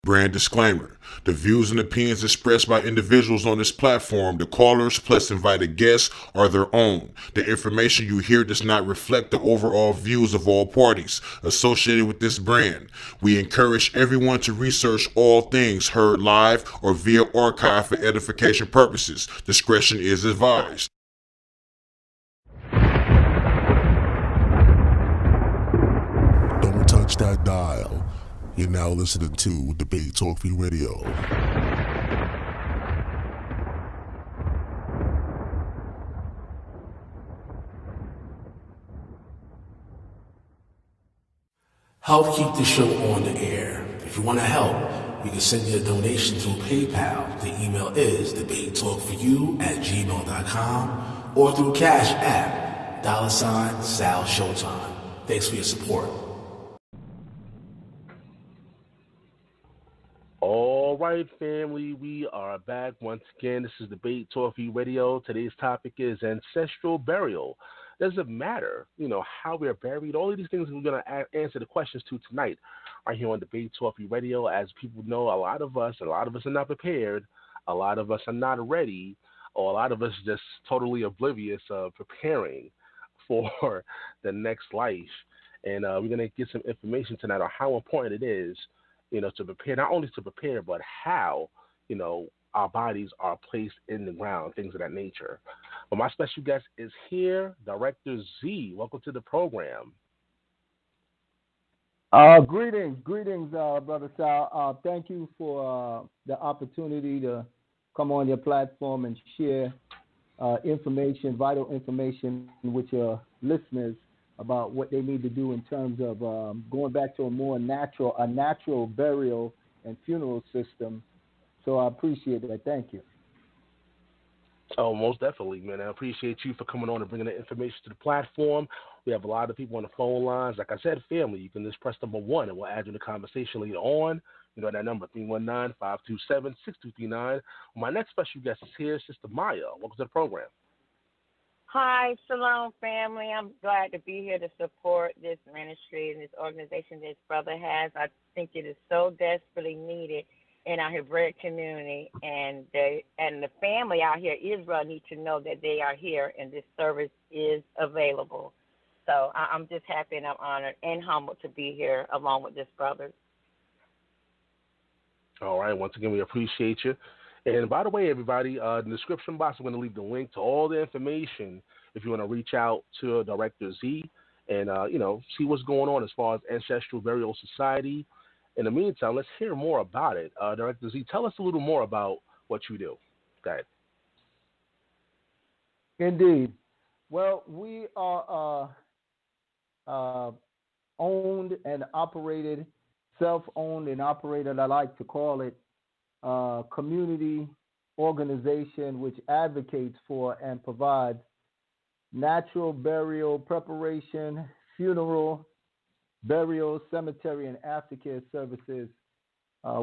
Brand disclaimer. The views and opinions expressed by individuals on this platform, the callers plus invited guests, are their own. The information you hear does not reflect the overall views of all parties associated with this brand. We encourage everyone to research all things heard live or via archive for edification purposes. Discretion is advised. Don't touch that dial. You're now listening to Debate Talk Free Radio. Help keep the show on the air. If you want to help, you can send your donation through PayPal. The email is debatetalkforyou@gmail.com or through Cash App, $Sal Showtime. Thanks for your support. All right, family, we are back once again. This is Debate Talk for You Radio. Today's topic is ancestral burial. Does it matter, how we are buried? All of these things we're going to answer the questions to tonight are here on Debate Talk for You Radio. As people know, a lot of us are not prepared. A lot of us are not ready, or a lot of us just totally oblivious of preparing for the next life. And we're going to get some information tonight on how important it is to prepare, not only to prepare, but how, our bodies are placed in the ground, things of that nature. But my special guest is here, Director Z. Welcome to the program. Greetings, Brother Sal. Thank you for the opportunity to come on your platform and share vital information with your listeners about what they need to do in terms of going back to a natural burial and funeral system. So I appreciate that. Thank you. Oh, most definitely, man. I appreciate you for coming on and bringing the information to the platform. We have a lot of people on the phone lines. Like I said, family, you can just press number 1 and we'll add you in the conversation later on. You know that number, 319-527-6239. My next special guest is here, Sister Maya. Welcome to the program. Hi, Shalom family. I'm glad to be here to support this ministry and this organization this brother has. I think it is so desperately needed in our Hebraic community, and the family out here, Israel, need to know that they are here and this service is available. So I'm just happy and I'm honored and humbled to be here along with this brother. All right. Once again, we appreciate you. And by the way, everybody, in the description box, I'm going to leave the link to all the information if you want to reach out to Director Z and, see what's going on as far as Ancestral Burial Society. In the meantime, let's hear more about it. Director Z, tell us a little more about what you do. Go ahead. Indeed. Well, we are owned and operated, self-owned and operated, I like to call it, community organization which advocates for and provides natural burial preparation, funeral, burial, cemetery, and aftercare services,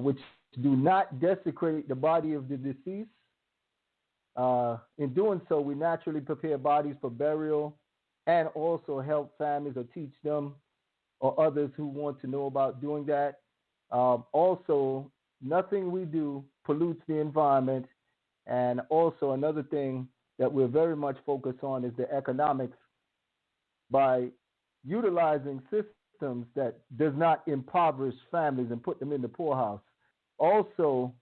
which do not desecrate the body of the deceased. In doing so, we naturally prepare bodies for burial and also help families or teach them or others who want to know about doing that. Also, nothing we do pollutes the environment. And also another thing that we're very much focused on is the economics by utilizing systems that does not impoverish families and put them in the poorhouse. Also,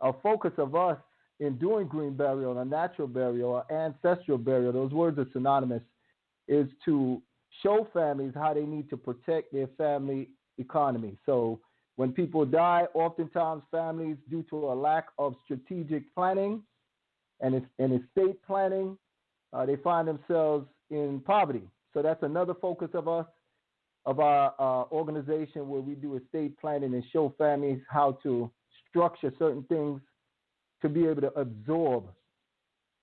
a focus of us in doing green burial, a natural burial, or ancestral burial, those words are synonymous, is to show families how they need to protect their family economy. So when people die, oftentimes families, due to a lack of strategic planning and estate planning, they find themselves in poverty. So that's another focus of us, of our organization, where we do estate planning and show families how to structure certain things to be able to absorb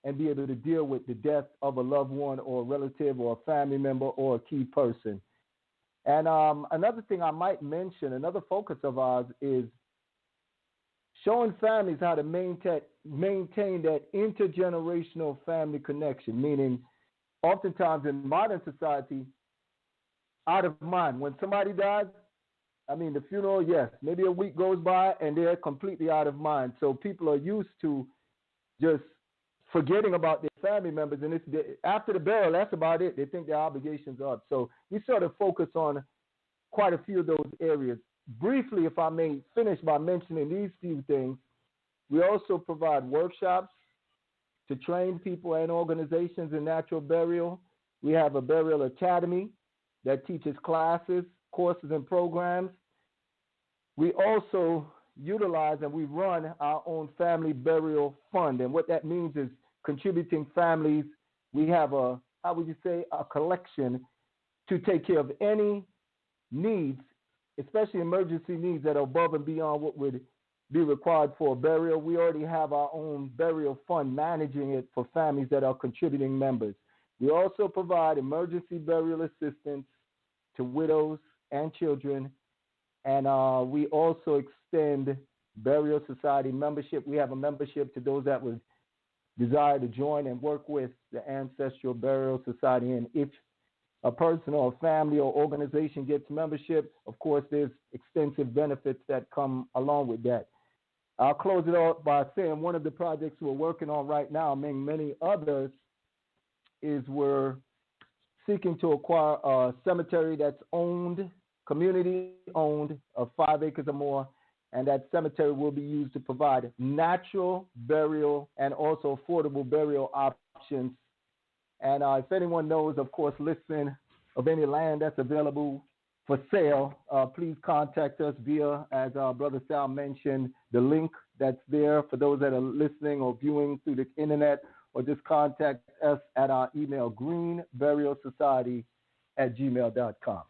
and be able to deal with the death of a loved one or a relative or a family member or a key person. And another thing I might mention, another focus of ours is showing families how to maintain that intergenerational family connection, meaning oftentimes in modern society, out of mind. When somebody dies, I mean, the funeral, yes, maybe a week goes by and they're completely out of mind. So people are used to just forgetting about their family members, and after the burial, that's about it. They think their obligations are up. So we sort of focus on quite a few of those areas. Briefly, if I may finish by mentioning these few things, we also provide workshops to train people and organizations in natural burial. We have a burial academy that teaches classes, courses, and programs. We also utilize and we run our own family burial fund. And what that means is contributing families. We have a collection to take care of any needs, especially emergency needs that are above and beyond what would be required for a burial. We already have our own burial fund managing it for families that are contributing members. We also provide emergency burial assistance to widows and children. And we also extend burial society membership. We have a membership to those that would desire to join and work with the Ancestral Burial Society. And if a person or a family or organization gets membership, of course, there's extensive benefits that come along with that. I'll close it off by saying one of the projects we're working on right now, among many others, is we're seeking to acquire a cemetery that's owned, community owned, of 5 acres or more, and that cemetery will be used to provide natural burial and also affordable burial options. And if anyone knows, of course, listening of any land that's available for sale, please contact us via, as Brother Sal mentioned, the link that's there for those that are listening or viewing through the internet, or just contact us at our email, greenburialsociety@gmail.com.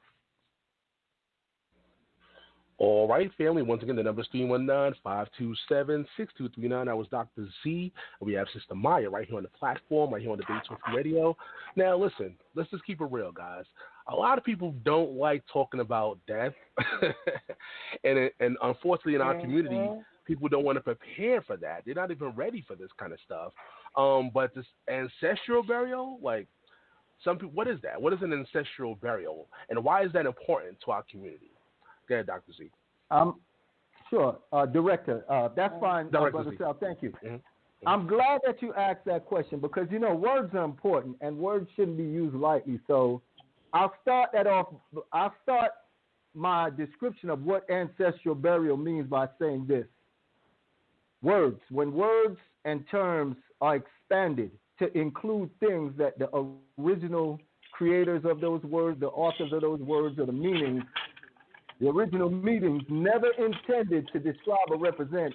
All right, family. Once again, the number is 319-527-6239. I was Dr. Z. And we have Sister Maya right here on the platform, right here on the Debate Talk Radio. Now, listen, let's just keep it real, guys. A lot of people don't like talking about death. and unfortunately, in our community, people don't want to prepare for that. They're not even ready for this kind of stuff. But this ancestral burial, like, some people, what is that? What is an ancestral burial? And why is that important to our community? Go ahead, Dr. Z. Sure, Director. That's fine, Brother Sal. Thank you. Mm-hmm. I'm glad that you asked that question because, words are important and words shouldn't be used lightly. So I'll start my description of what ancestral burial means by saying this. Words. When words and terms are expanded to include things that the original creators of those words, the authors of those words, or the meanings, the original meanings never intended to describe or represent,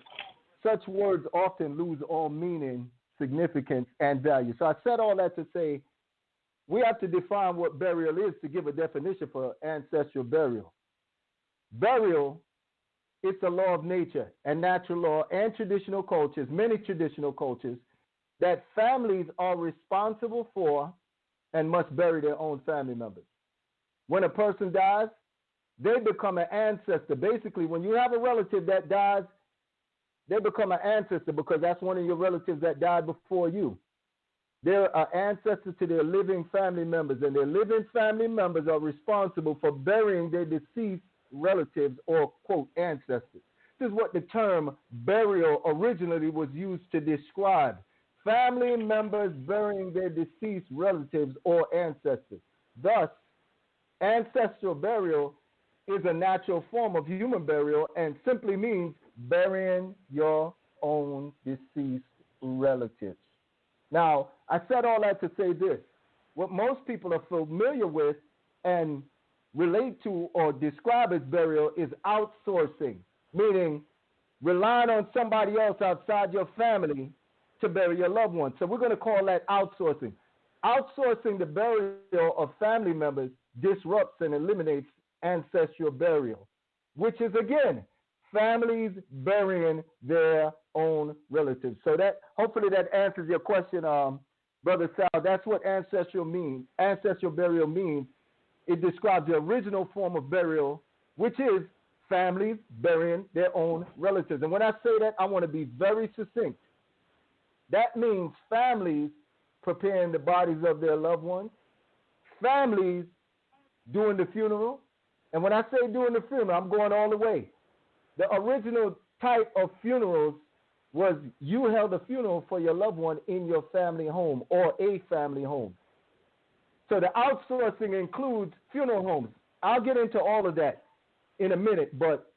such words often lose all meaning, significance, and value. So I said all that to say we have to define what burial is to give a definition for ancestral burial. Burial is the law of nature and natural law and traditional cultures, many traditional cultures, that families are responsible for and must bury their own family members. When a person dies, they become an ancestor. Basically, when you have a relative that dies, they become an ancestor because that's one of your relatives that died before you. They're an ancestor to their living family members, and their living family members are responsible for burying their deceased relatives or, quote, ancestors. This is what the term burial originally was used to describe. Family members burying their deceased relatives or ancestors. Thus, ancestral burial is a natural form of human burial and simply means burying your own deceased relatives. Now, I said all that to say this. What most people are familiar with and relate to or describe as burial is outsourcing, meaning relying on somebody else outside your family to bury your loved ones. So we're going to call that outsourcing. Outsourcing the burial of family members disrupts and eliminates ancestral burial, which is, again, families burying their own relatives. So that hopefully that answers your question, Brother Sal. That's what ancestral means. Ancestral burial means it describes the original form of burial, which is families burying their own relatives. And when I say that, I want to be very succinct. That means families preparing the bodies of their loved ones, families doing the funeral, And when I say during the funeral, I'm going all the way. The original type of funerals was you held a funeral for your loved one in your family home or a family home. So the outsourcing includes funeral homes. I'll get into all of that in a minute, but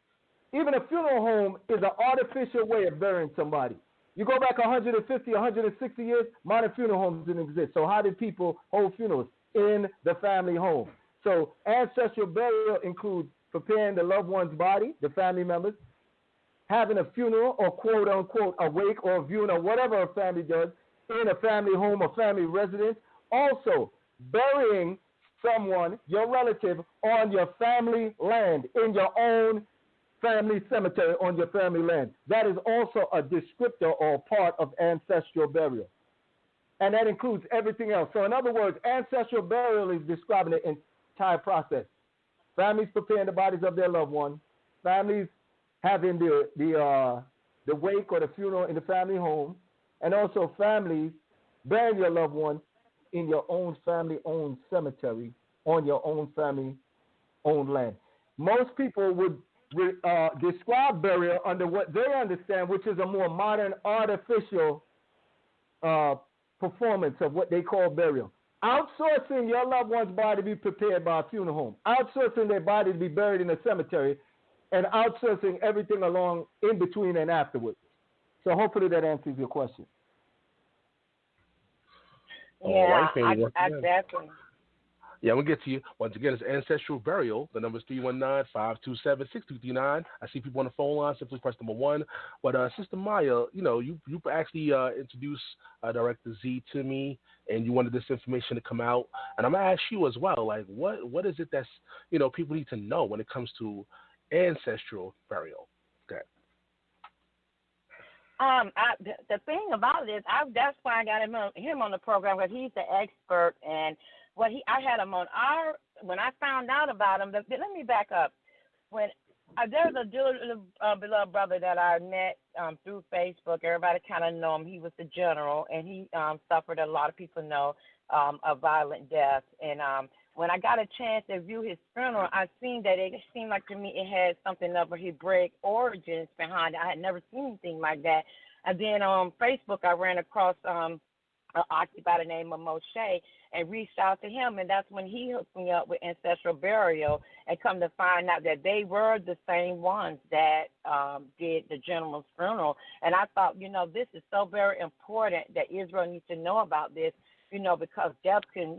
even a funeral home is an artificial way of burying somebody. You go back 150, 160 years, modern funeral homes didn't exist. So how did people hold funerals? In the family home. So ancestral burial includes preparing the loved one's body, the family members, having a funeral or quote unquote a wake or a viewing or whatever a family does in a family home or family residence. Also, burying someone, your relative, on your family land, in your own family cemetery on your family land. That is also a descriptor or part of ancestral burial. And that includes everything else. So in other words, ancestral burial is describing the entire process. Families preparing the bodies of their loved ones, families having the wake or the funeral in the family home, and also families burying your loved one in your own family-owned cemetery on your own family-owned land. Most people would describe burial under what they understand, which is a more modern, artificial performance of what they call burial. Outsourcing your loved one's body to be prepared by a funeral home, outsourcing their body to be buried in a cemetery, and outsourcing everything along in between and afterwards. So hopefully that answers your question. Yeah, I definitely. Yeah, we'll get to you. Once again, it's Ancestral Burial. The number is 319-527-6239. I see people on the phone line. Simply press number 1. But Sister Maya, you actually introduced Director Z to me, and you wanted this information to come out. And I'm going to ask you as well, like, what is it that's, people need to know when it comes to ancestral burial? Okay. The thing about this, that's why I got him on the program, because he's the expert, and I had him on when I found out about him. Let me back up. When there's a beloved brother that I met through Facebook. Everybody kind of know him. He was the general, and he suffered, a lot of people know, a violent death. And when I got a chance to view his funeral, I seen that it seemed like to me it had something of a Hebraic origins behind it. I had never seen anything like that. And then on Facebook, I ran across an occupier by the name of Moshe and reached out to him, and that's when he hooked me up with Ancestral Burial, and come to find out that they were the same ones that did the general's funeral. And I thought, this is so very important that Israel needs to know about this, because death can,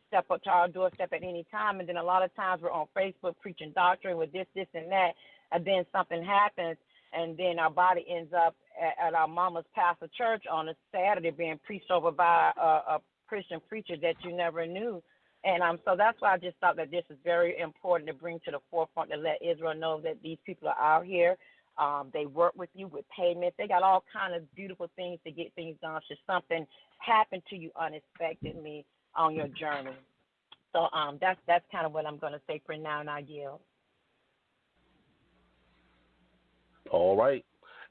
step up to our doorstep at any time. And then a lot of times we're on Facebook preaching doctrine with this, and that, and then something happens, and then our body ends up at our mama's pastor church on a Saturday being preached over by a Christian preacher that you never knew. And so that's why I just thought that this is very important to bring to the forefront, to let Israel know that these people are out here. They work with you with payments. They got all kind of beautiful things to get things done should something happen to you unexpectedly on your journey. So that's kind of what I'm going to say for now, and I yield. All right.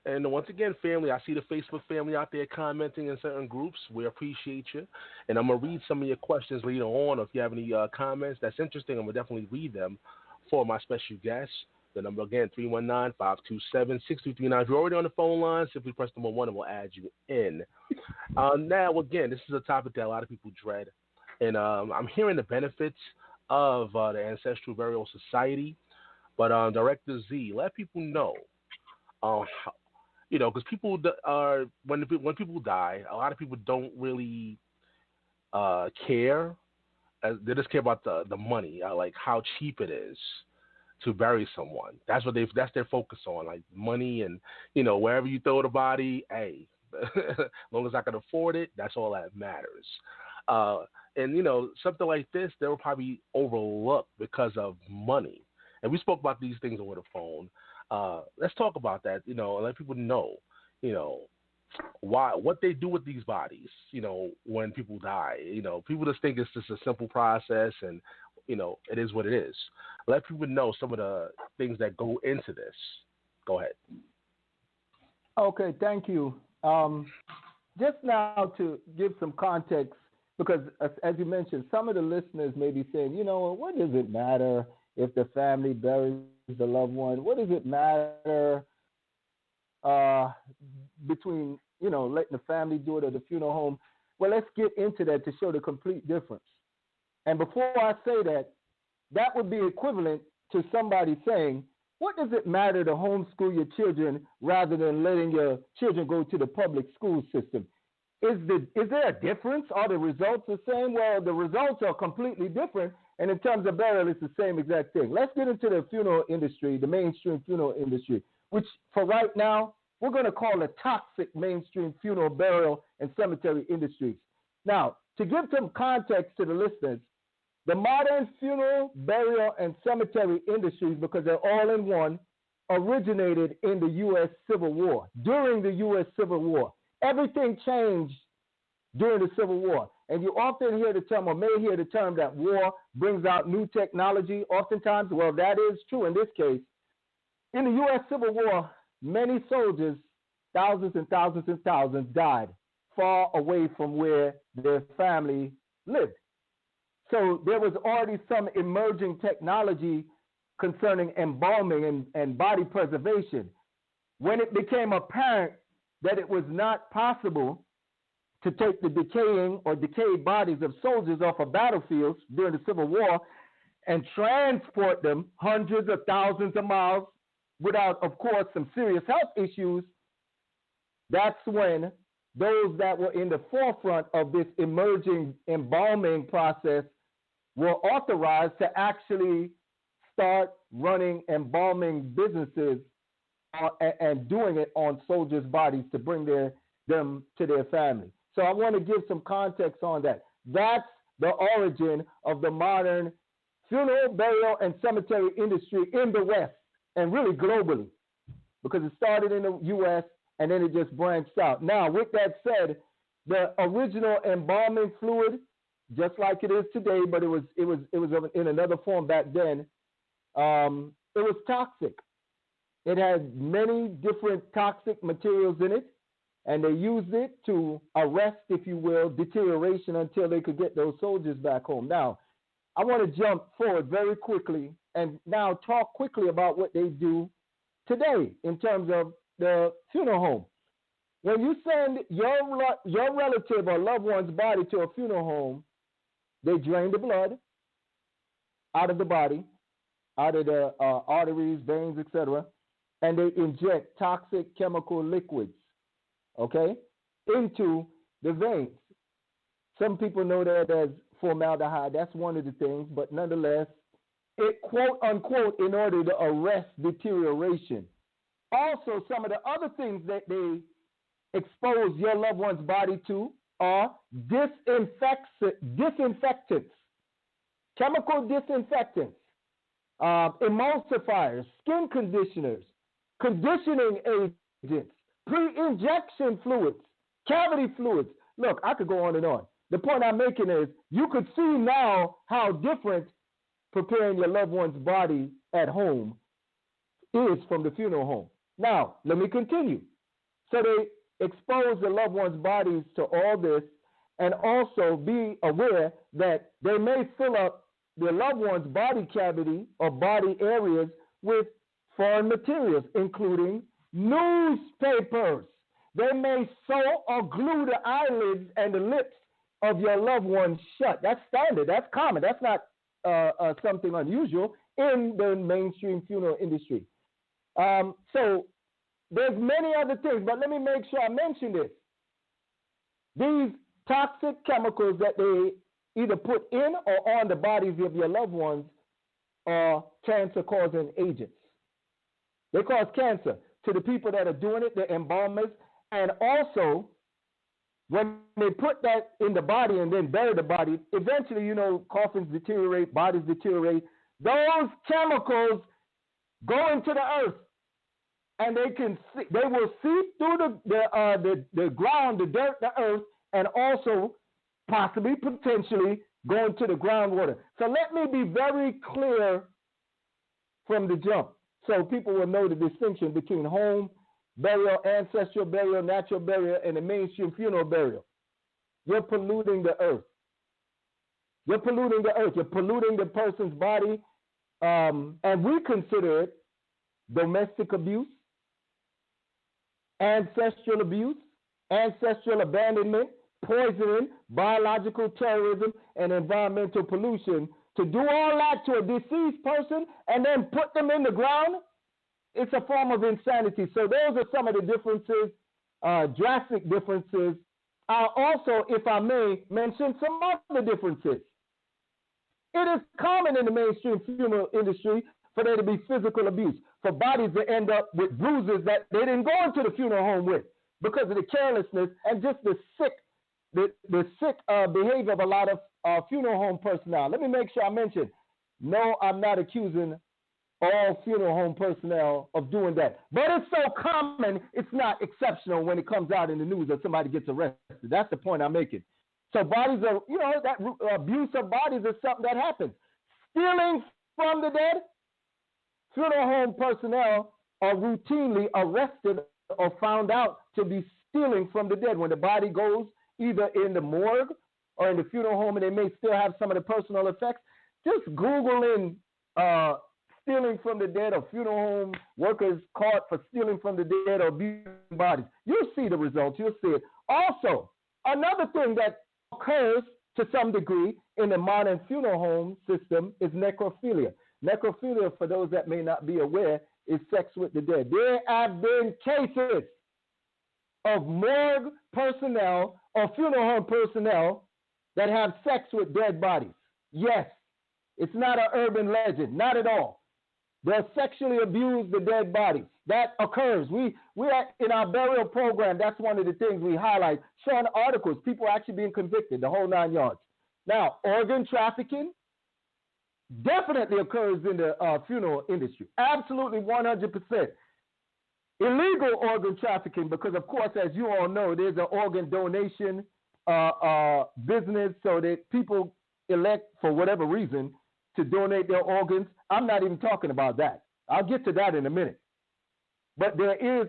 And once again, family, I see the Facebook family out there commenting in certain groups. We appreciate you. And I'm going to read some of your questions later on. If you have any comments that's interesting, I'm going to definitely read them for my special guest. The number again, 319-527-6239. If you're already on the phone line, simply press number 1 and we'll add you in. Now, again, this is a topic that a lot of people dread. And I'm hearing the benefits of the Ancestral Burial Society. But Director Z, let people know because people are when people die, a lot of people don't really care. They just care about the money, like how cheap it is to bury someone. That's their focus on, like money, and wherever you throw the body, hey, as long as I can afford it, that's all that matters. And something like this, they will probably overlook because of money. And we spoke about these things over the phone. Let's talk about that, and let people know, what they do with these bodies, when people die. People just think it's just a simple process, and, it is what it is. Let people know some of the things that go into this. Go ahead. Okay, thank you. Just now to give some context, because as you mentioned, some of the listeners may be saying, what does it matter if the family buries the loved one? What does it matter between, letting the family do it or the funeral home? Well, let's get into that to show the complete difference. And before I say that, that would be equivalent to somebody saying, what does it matter to homeschool your children rather than letting your children go to the public school system? Is there a difference? Are the results the same? Well, the results are completely different, and in terms of burial, it's the same exact thing. Let's get into the funeral industry, the mainstream funeral industry, which for right now, we're going to call the toxic mainstream funeral, burial, and cemetery industries. Now, to give some context to the listeners, the modern funeral, burial, and cemetery industries, because they're all in one, originated in the U.S. Civil War, during the U.S. Civil War. Everything changed during the Civil War. And you often hear the term, or may hear the term, that war brings out new technology. Oftentimes, well, that is true in this case. In the U.S. Civil War, many soldiers, thousands and thousands and thousands, died far away from where their family lived. So there was already some emerging technology concerning embalming and body preservation. When it became apparent that it was not possible to take the decayed bodies of soldiers off of battlefields during the Civil War and transport them hundreds of thousands of miles without, of course, some serious health issues, that's when those that were in the forefront of this emerging embalming process were authorized to actually start running embalming businesses and doing it on soldiers' bodies to bring them to their family. So I want to give some context on that. That's the origin of the modern funeral, burial, and cemetery industry in the West, and really globally, because it started in the U.S. and then it just branched out. Now, with that said, the original embalming fluid, just like it is today, but it was in another form back then, it was toxic. It had many different toxic materials in it, and they used it to arrest, if you will, deterioration until they could get those soldiers back home. Now, I want to jump forward very quickly and now talk quickly about what they do today in terms of the funeral home. When you send your relative or loved one's body to a funeral home, they drain the blood out of the body, out of the arteries, veins, etc., and they inject toxic chemical liquids, okay, into the veins. Some people know that as formaldehyde. That's one of the things, but nonetheless, it, quote unquote, in order to arrest deterioration. Also, some of the other things that they expose your loved one's body to are disinfectants, chemical disinfectants, emulsifiers, skin conditioners, conditioning agents, pre-injection fluids, cavity fluids. Look, I could go on and on. The point I'm making is you could see now how different preparing your loved one's body at home is from the funeral home. Now, let me continue. So they expose the loved one's bodies to all this, and also be aware that they may fill up their loved one's body cavity or body areas with foreign materials, including newspapers. They may sew or glue the eyelids and the lips of your loved one shut. That's standard. That's common. That's not something unusual in the mainstream funeral industry. So there's many other things, but let me make sure I mention this. These toxic chemicals that they either put in or on the bodies of your loved ones are cancer-causing agents. They cause cancer to the people that are doing it, the embalmers, and also when they put that in the body and then bury the body, eventually, coffins deteriorate, bodies deteriorate. Those chemicals go into the earth, and they will seep through the ground, the dirt, the earth, and also possibly, potentially, go into the groundwater. So let me be very clear from the jump, so people will know the distinction between home burial, ancestral burial, natural burial, and the mainstream funeral burial. You're polluting the earth. You're polluting the earth. You're polluting the person's body and we consider it domestic abuse, ancestral abuse, ancestral abandonment, poisoning, biological terrorism, and environmental pollution. To do all that to a deceased person and then put them in the ground, it's a form of insanity. So those are some of the differences, drastic differences. I'll also, if I may, mention some other differences. It is common in the mainstream funeral industry for there to be physical abuse, for bodies to end up with bruises that they didn't go into the funeral home with because of the carelessness and just the sick behavior of a lot of funeral home personnel. Let me make sure I mention, no, I'm not accusing all funeral home personnel of doing that. But it's so common, it's not exceptional when it comes out in the news that somebody gets arrested. That's the point I'm making. So bodies are, that abuse of bodies is something that happens. Stealing from the dead, funeral home personnel are routinely arrested or found out to be stealing from the dead. When the body goes either in the morgue or in the funeral home and they may still have some of the personal effects, just Google in stealing from the dead or funeral home workers caught for stealing from the dead or abusing bodies. You'll see the results. You'll see it. Also, another thing that occurs to some degree in the modern funeral home system is necrophilia. Necrophilia, for those that may not be aware, is sex with the dead. There have been cases of morgue personnel or funeral home personnel that have sex with dead bodies. Yes, it's not an urban legend, not at all. They'll sexually abuse the dead bodies. That occurs. We are in our burial program. That's one of the things we highlight, showing articles, people actually being convicted, the whole 9 yards. Now, organ trafficking definitely occurs in the funeral industry. Absolutely 100%. Illegal organ trafficking, because of course, as you all know, there's an organ donation business, so that people elect for whatever reason to donate their organs. I'm not even talking about that. I'll get to that in a minute. But there is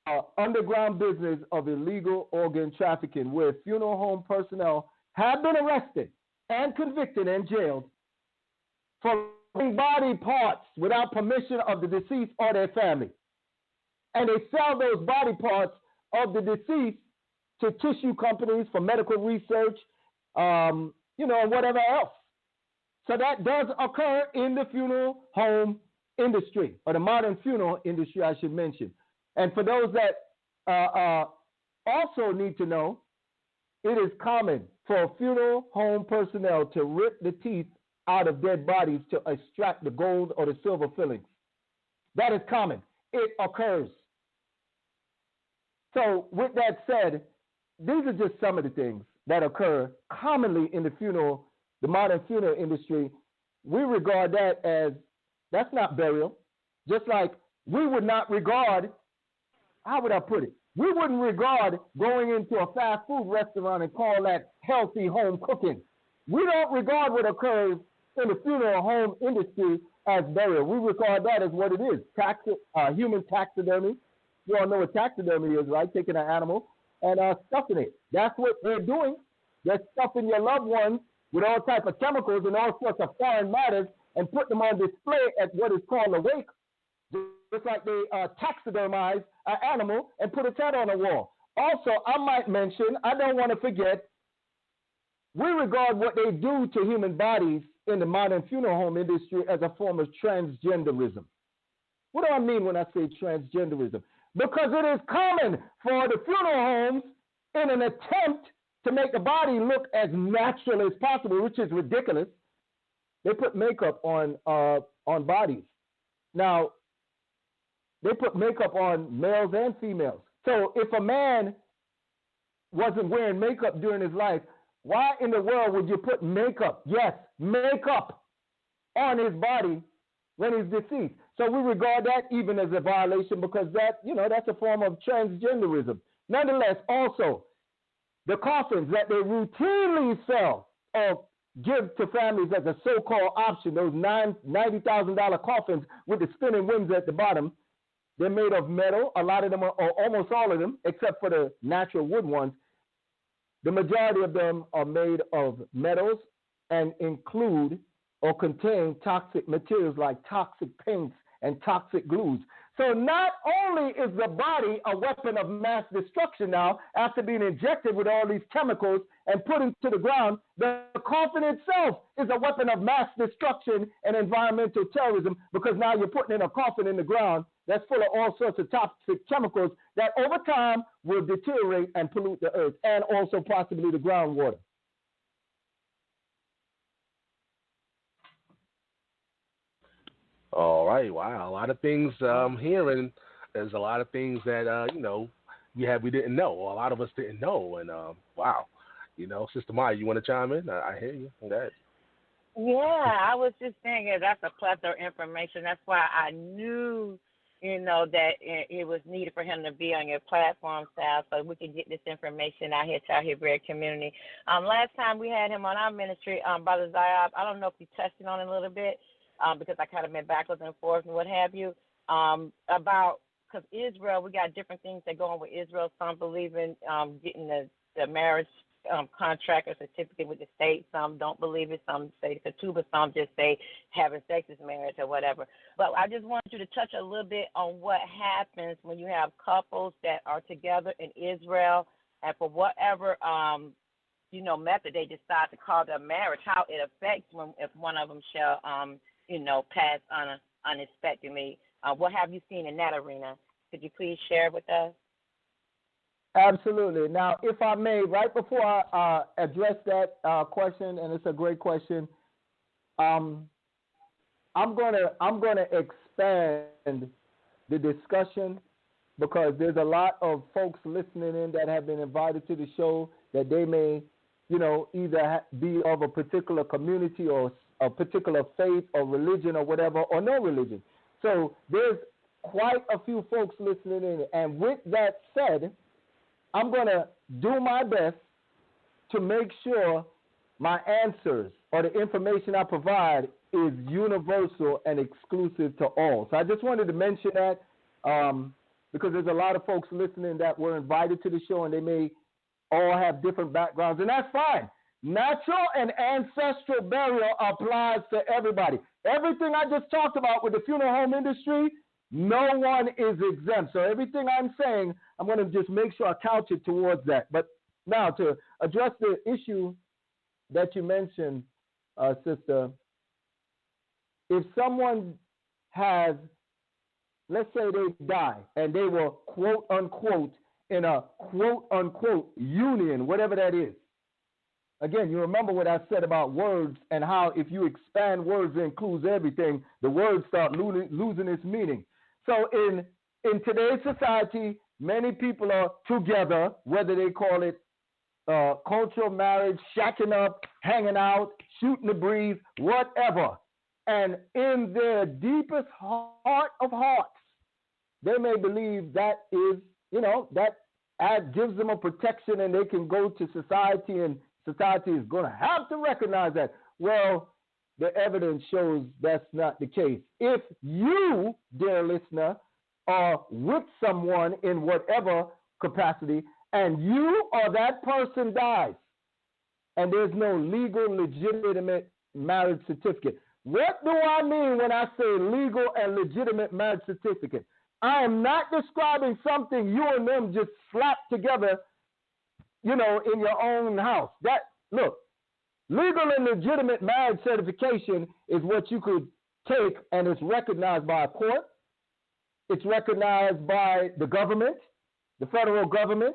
an underground business of illegal organ trafficking where funeral home personnel have been arrested and convicted and jailed for body parts without permission of the deceased or their family. And they sell those body parts of the deceased to tissue companies for medical research, and whatever else. So that does occur in the funeral home industry, or the modern funeral industry, I should mention. And for those that also need to know, it is common for funeral home personnel to rip the teeth out of dead bodies to extract the gold or the silver fillings. That is common. It occurs. So with that said, these are just some of the things that occur commonly in the modern funeral industry. We regard that as, that's not burial. Just like we would not regard, how would I put it? We wouldn't regard going into a fast food restaurant and call that healthy home cooking. We don't regard what occurs in the funeral home industry as burial. We regard that as what it is, human taxidermy. You all know what taxidermy is, right? Taking an animal and stuffing it. That's what they're doing. They're stuffing your loved ones with all types of chemicals and all sorts of foreign matters and put them on display at what is called a wake. Just like they taxidermize an animal and put its head on a wall. Also, I might mention, I don't want to forget, we regard what they do to human bodies in the modern funeral home industry as a form of transgenderism. What do I mean when I say transgenderism? Because it is common for the funeral homes, in an attempt to make the body look as natural as possible, which is ridiculous, they put makeup on bodies. Now, they put makeup on males and females. So if a man wasn't wearing makeup during his life, why in the world would you put makeup, yes, makeup, on his body when he's deceased? So we regard that even as a violation, because that's a form of transgenderism. Nonetheless, also, the coffins that they routinely sell or give to families as a so-called option, those $90,000 coffins with the spinning rims at the bottom, they're made of metal. A lot of them, or almost all of them, except for the natural wood ones, the majority of them are made of metals and include or contain toxic materials like toxic paints and toxic glues. So not only is the body a weapon of mass destruction now, after being injected with all these chemicals and put into the ground, the coffin itself is a weapon of mass destruction and environmental terrorism, because now you're putting in a coffin in the ground that's full of all sorts of toxic chemicals that over time will deteriorate and pollute the earth and also possibly the groundwater. All right, wow, a lot of things I'm hearing. There's a lot of things that we didn't know, or a lot of us didn't know, and wow, Sister Maya, you want to chime in? I hear you. Go ahead. Yeah, I was just thinking that's a plethora of information. That's why I knew, that it was needed for him to be on your platform, Sal, so we could get this information out here to our Hebrew community. Last time we had him on our ministry, Brother Zayab, I don't know if you touched on it a little bit, because I kind of been backwards and forth and what have you, about, because Israel, we got different things that go on with Israel. Some believe in getting the marriage contract or certificate with the state. Some don't believe it. Some say ketubah. Some just say having sex is marriage or whatever. But I just want you to touch a little bit on what happens when you have couples that are together in Israel, and for whatever method they decide to call their marriage, how it affects if one of them shall pass unexpectedly. What have you seen in that arena? Could you please share with us? Absolutely. Now, if I may, right before I address that question, and it's a great question, I'm gonna expand the discussion, because there's a lot of folks listening in that have been invited to the show that they may, either be of a particular community or a particular faith or religion or whatever, or no religion. So there's quite a few folks listening in. And with that said, I'm going to do my best to make sure my answers or the information I provide is universal and exclusive to all. So I just wanted to mention that because there's a lot of folks listening that were invited to the show, and they may all have different backgrounds, and that's fine. Natural and ancestral burial applies to everybody. Everything I just talked about with the funeral home industry, no one is exempt. So everything I'm saying, I'm going to just make sure I couch it towards that. But now, to address the issue that you mentioned, sister, if someone has, let's say they die and they were quote unquote in a quote unquote union, whatever that is. Again, you remember what I said about words and how if you expand words, it includes everything, the words start losing its meaning. So in today's society, many people are together, whether they call it cultural marriage, shacking up, hanging out, shooting the breeze, whatever. And in their deepest heart of hearts, they may believe that is, that gives them a protection, and they can go to society, and society is going to have to recognize that. Well, the evidence shows that's not the case. If you, dear listener, are with someone in whatever capacity, and you or that person dies, and there's no legal, legitimate marriage certificate. What do I mean when I say legal and legitimate marriage certificate? I am not describing something you and them just slapped together, in your own house. Look, legal and legitimate marriage certification is what you could take, and it's recognized by a court. It's recognized by the government, the federal government.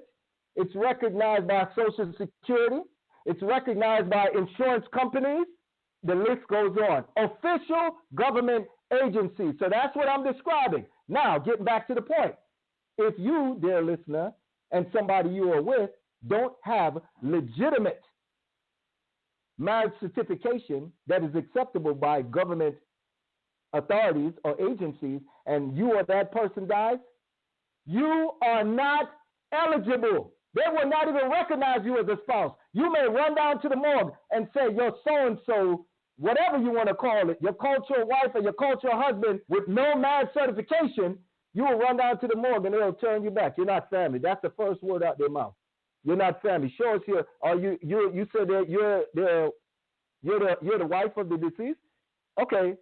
It's recognized by Social Security. It's recognized by insurance companies. The list goes on. Official government agencies. So that's what I'm describing. Now, getting back to the point. If you, dear listener, and somebody you are with don't have legitimate marriage certification that is acceptable by government authorities or agencies, and you or that person dies, you are not eligible. They will not even recognize you as a spouse. You may run down to the morgue and say you're so-and-so, whatever you want to call it, your cultural wife or your cultural husband with no marriage certification. You will run down to the morgue and they'll turn you back. You're not family. That's the first word out their mouth. You're not family. Show us here. Are you said that you're the wife of the deceased? Okay,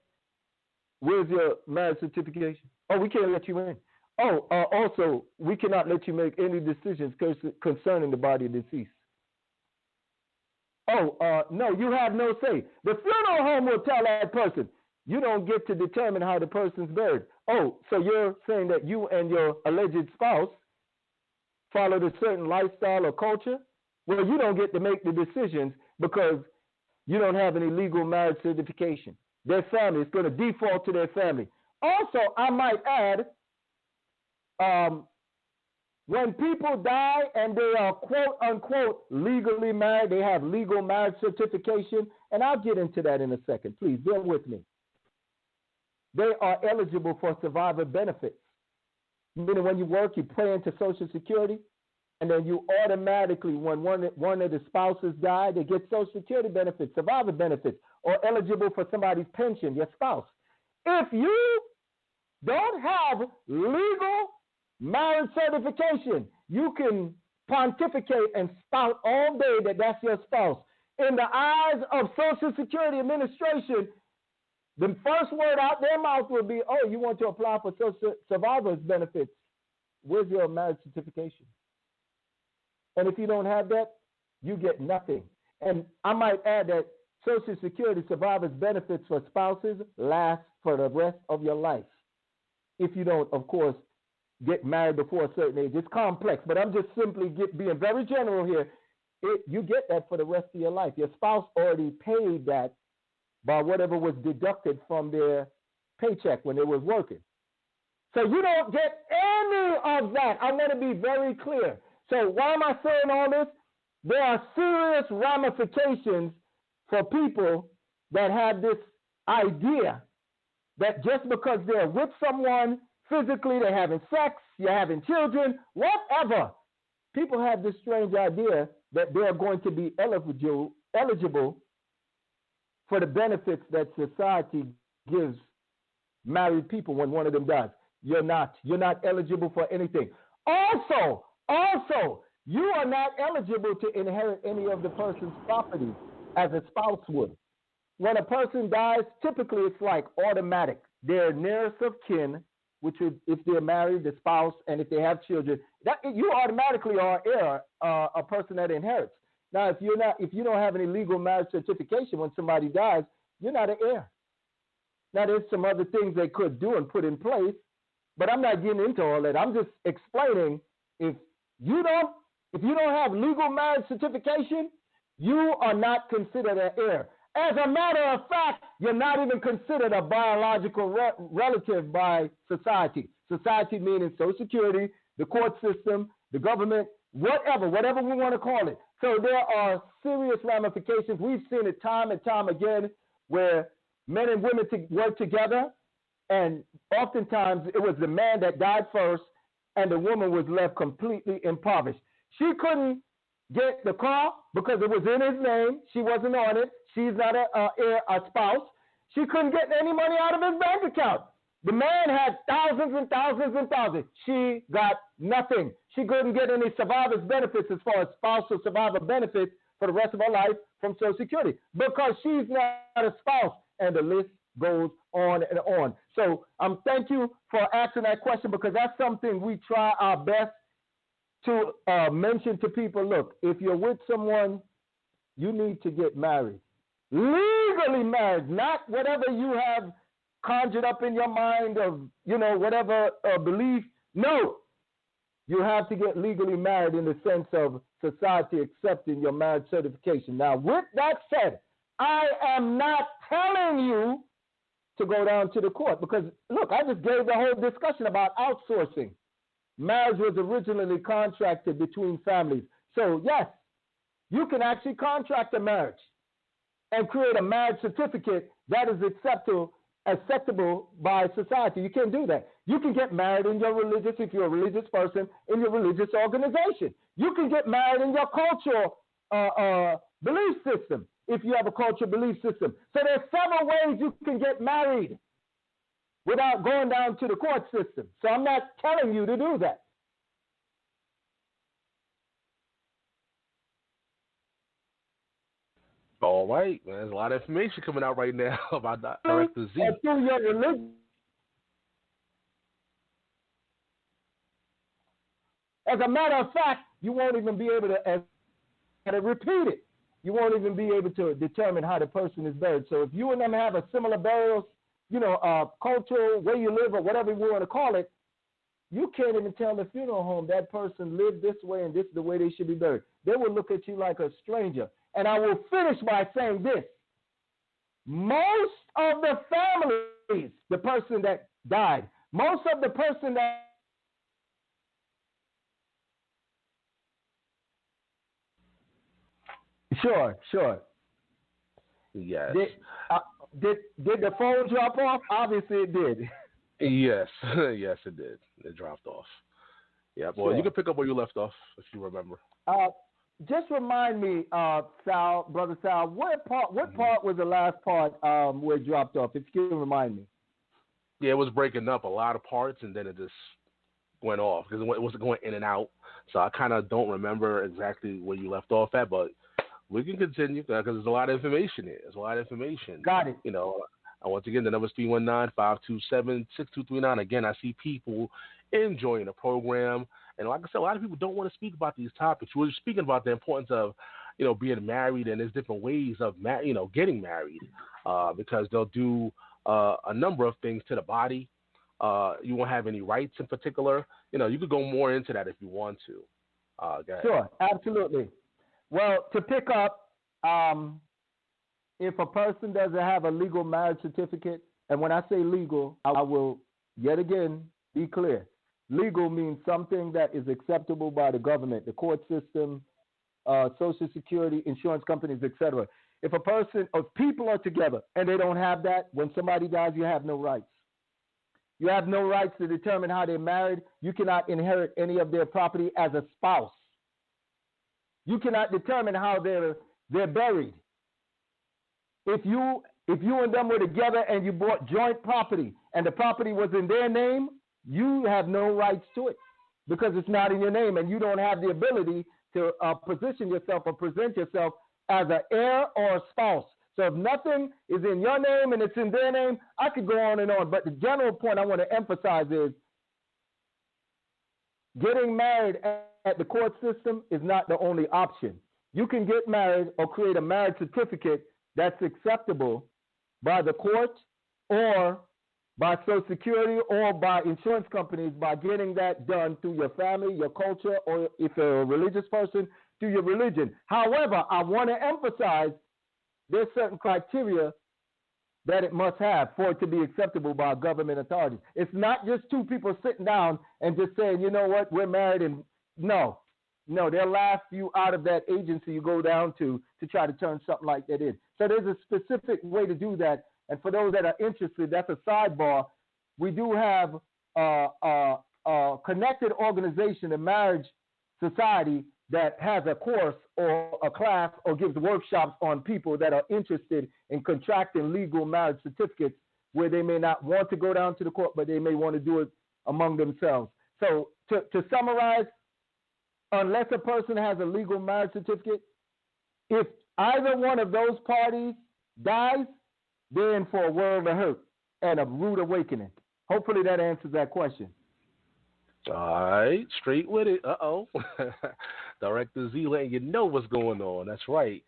where's your marriage certification? Oh, we can't let you in. Oh, also, we cannot let you make any decisions concerning the body of deceased. Oh, no, you have no say. The funeral home will tell that person, you don't get to determine how the person's buried. Oh, so you're saying that you and your alleged spouse followed a certain lifestyle or culture? Well, you don't get to make the decisions because you don't have any legal marriage certification. Their family is going to default to their family. Also, I might add, when people die and they are quote unquote legally married, they have legal marriage certification, and I'll get into that in a second. Please bear with me. They are eligible for survivor benefits. Meaning when you work, you pay into Social Security, and then you automatically, when one of the spouses die, they get Social Security benefits, survivor benefits, or eligible for somebody's pension, your spouse. If you don't have legal marriage certification, you can pontificate and spout all day that that's your spouse. In the eyes of Social Security Administration, the first word out their mouth will be, oh, you want to apply for social survivor's benefits. Where's your marriage certification? And if you don't have that, you get nothing. And I might add that Social Security survivor's benefits for spouses last for the rest of your life. If you don't, of course, get married before a certain age. It's complex, but I'm just simply being very general here. You get that for the rest of your life. Your spouse already paid that by whatever was deducted from their paycheck when they was working. So you don't get any of that. I want to be very clear. So why am I saying all this? There are serious ramifications for people that have this idea that just because they're with someone physically, they're having sex, you're having children, whatever, people have this strange idea that they're going to be eligible for the benefits that society gives married people when one of them dies. You're not. You're not eligible for anything. Also, you are not eligible to inherit any of the person's property as a spouse would. When a person dies, typically it's like automatic. They're nearest of kin, which would, if they're married, the spouse, and if they have children, that you automatically are heir, a person that inherits. Now, if you don't have any legal marriage certification when somebody dies, you're not an heir. Now, there's some other things they could do and put in place, but I'm not getting into all that. I'm just explaining if you don't have legal marriage certification, you are not considered an heir. As a matter of fact, you're not even considered a biological relative by society. Society meaning Social Security, the court system, the government, whatever we want to call it. So there are serious ramifications. We've seen it time and time again where men and women work together, and oftentimes it was the man that died first, and the woman was left completely impoverished. She couldn't get the car because it was in his name. She wasn't on it. She's not a spouse. She couldn't get any money out of his bank account. The man had thousands and thousands and thousands. She got nothing. She couldn't get any survivor's benefits as far as spousal survivor benefits for the rest of her life from Social Security because she's not a spouse, and the list goes on and on. So thank you for asking that question because that's something we try our best to mention to people. Look, if you're with someone, you need to get married. Legally married, not whatever you have conjured up in your mind of, whatever belief. No, you have to get legally married in the sense of society accepting your marriage certification. Now, with that said, I am not telling you to go down to the court because, look, I just gave the whole discussion about outsourcing. Marriage was originally contracted between families. So, yes, you can actually contract a marriage and create a marriage certificate that is acceptable by society. You can do that. You can get married in your religious, if you're a religious person, in your religious organization. You can get married in your cultural belief system, if you have a cultural belief system. So there's several ways you can get married without going down to the court system. So I'm not telling you to do that. All right, man. There's a lot of information coming out right now about Director Z. Or through your religion. As a matter of fact, you won't even be able to repeat it. You won't even be able to determine how the person is buried. So if you and them have a similar burial, cultural, way you live, or whatever we want to call it, you can't even tell the funeral home that person lived this way and this is the way they should be buried. They will look at you like a stranger. And I will finish by saying this. Most of the families, the person that died, most of the person that Sure. Yes. Did the phone drop off? Obviously it did. Yes. Yes, it did. It dropped off. Yeah, boy, Sure. you can pick up where you left off if you remember. Just remind me, Brother Sal, what part was the last part where it dropped off? If you can remind me. Yeah, it was breaking up a lot of parts, and then it just went off because it wasn't going in and out. So I kind of don't remember exactly where you left off at, but we can continue because there's a lot of information here. There's a lot of information. Got it. Once again, the number is 319-527-6239. Again, I see people enjoying the program. And like I said, a lot of people don't want to speak about these topics. We're speaking about the importance of, being married, and there's different ways of, getting married because they'll do a number of things to the body. You won't have any rights in particular. You could go more into that if you want to. Sure, absolutely. Well, to pick up, if a person doesn't have a legal marriage certificate, and when I say legal, I will yet again be clear. Legal means something that is acceptable by the government, the court system, Social Security, insurance companies, etc. If a person or people are together and they don't have that, when somebody dies, you have no rights. You have no rights to determine how they're married. You cannot inherit any of their property as a spouse. You cannot determine how they're buried. If you and them were together and you bought joint property and the property was in their name, you have no rights to it because it's not in your name, and you don't have the ability to position yourself or present yourself as an heir or a spouse. So if nothing is in your name and it's in their name, I could go on and on. But the general point I want to emphasize is getting married at the court system is not the only option. You can get married or create a marriage certificate that's acceptable by the court or by Social Security or by insurance companies by getting that done through your family, your culture, or if you're a religious person, through your religion. However, I want to emphasize there's certain criteria that it must have for it to be acceptable by government authorities. It's not just two people sitting down and just saying, you know what, we're married, and no, they'll laugh you out of that agency you go down to try to turn something like that in. So there's a specific way to do that. And for those that are interested, that's a sidebar. We do have a connected organization, a marriage society that has a course or a class or gives workshops on people that are interested in contracting legal marriage certificates where they may not want to go down to the court, but they may want to do it among themselves. So to summarize, unless a person has a legal marriage certificate, if either one of those parties dies, they're in for a world of hurt and a rude awakening. Hopefully that answers that question. All right, straight with it. Uh-oh. Director Z letting you know what's going on. That's right.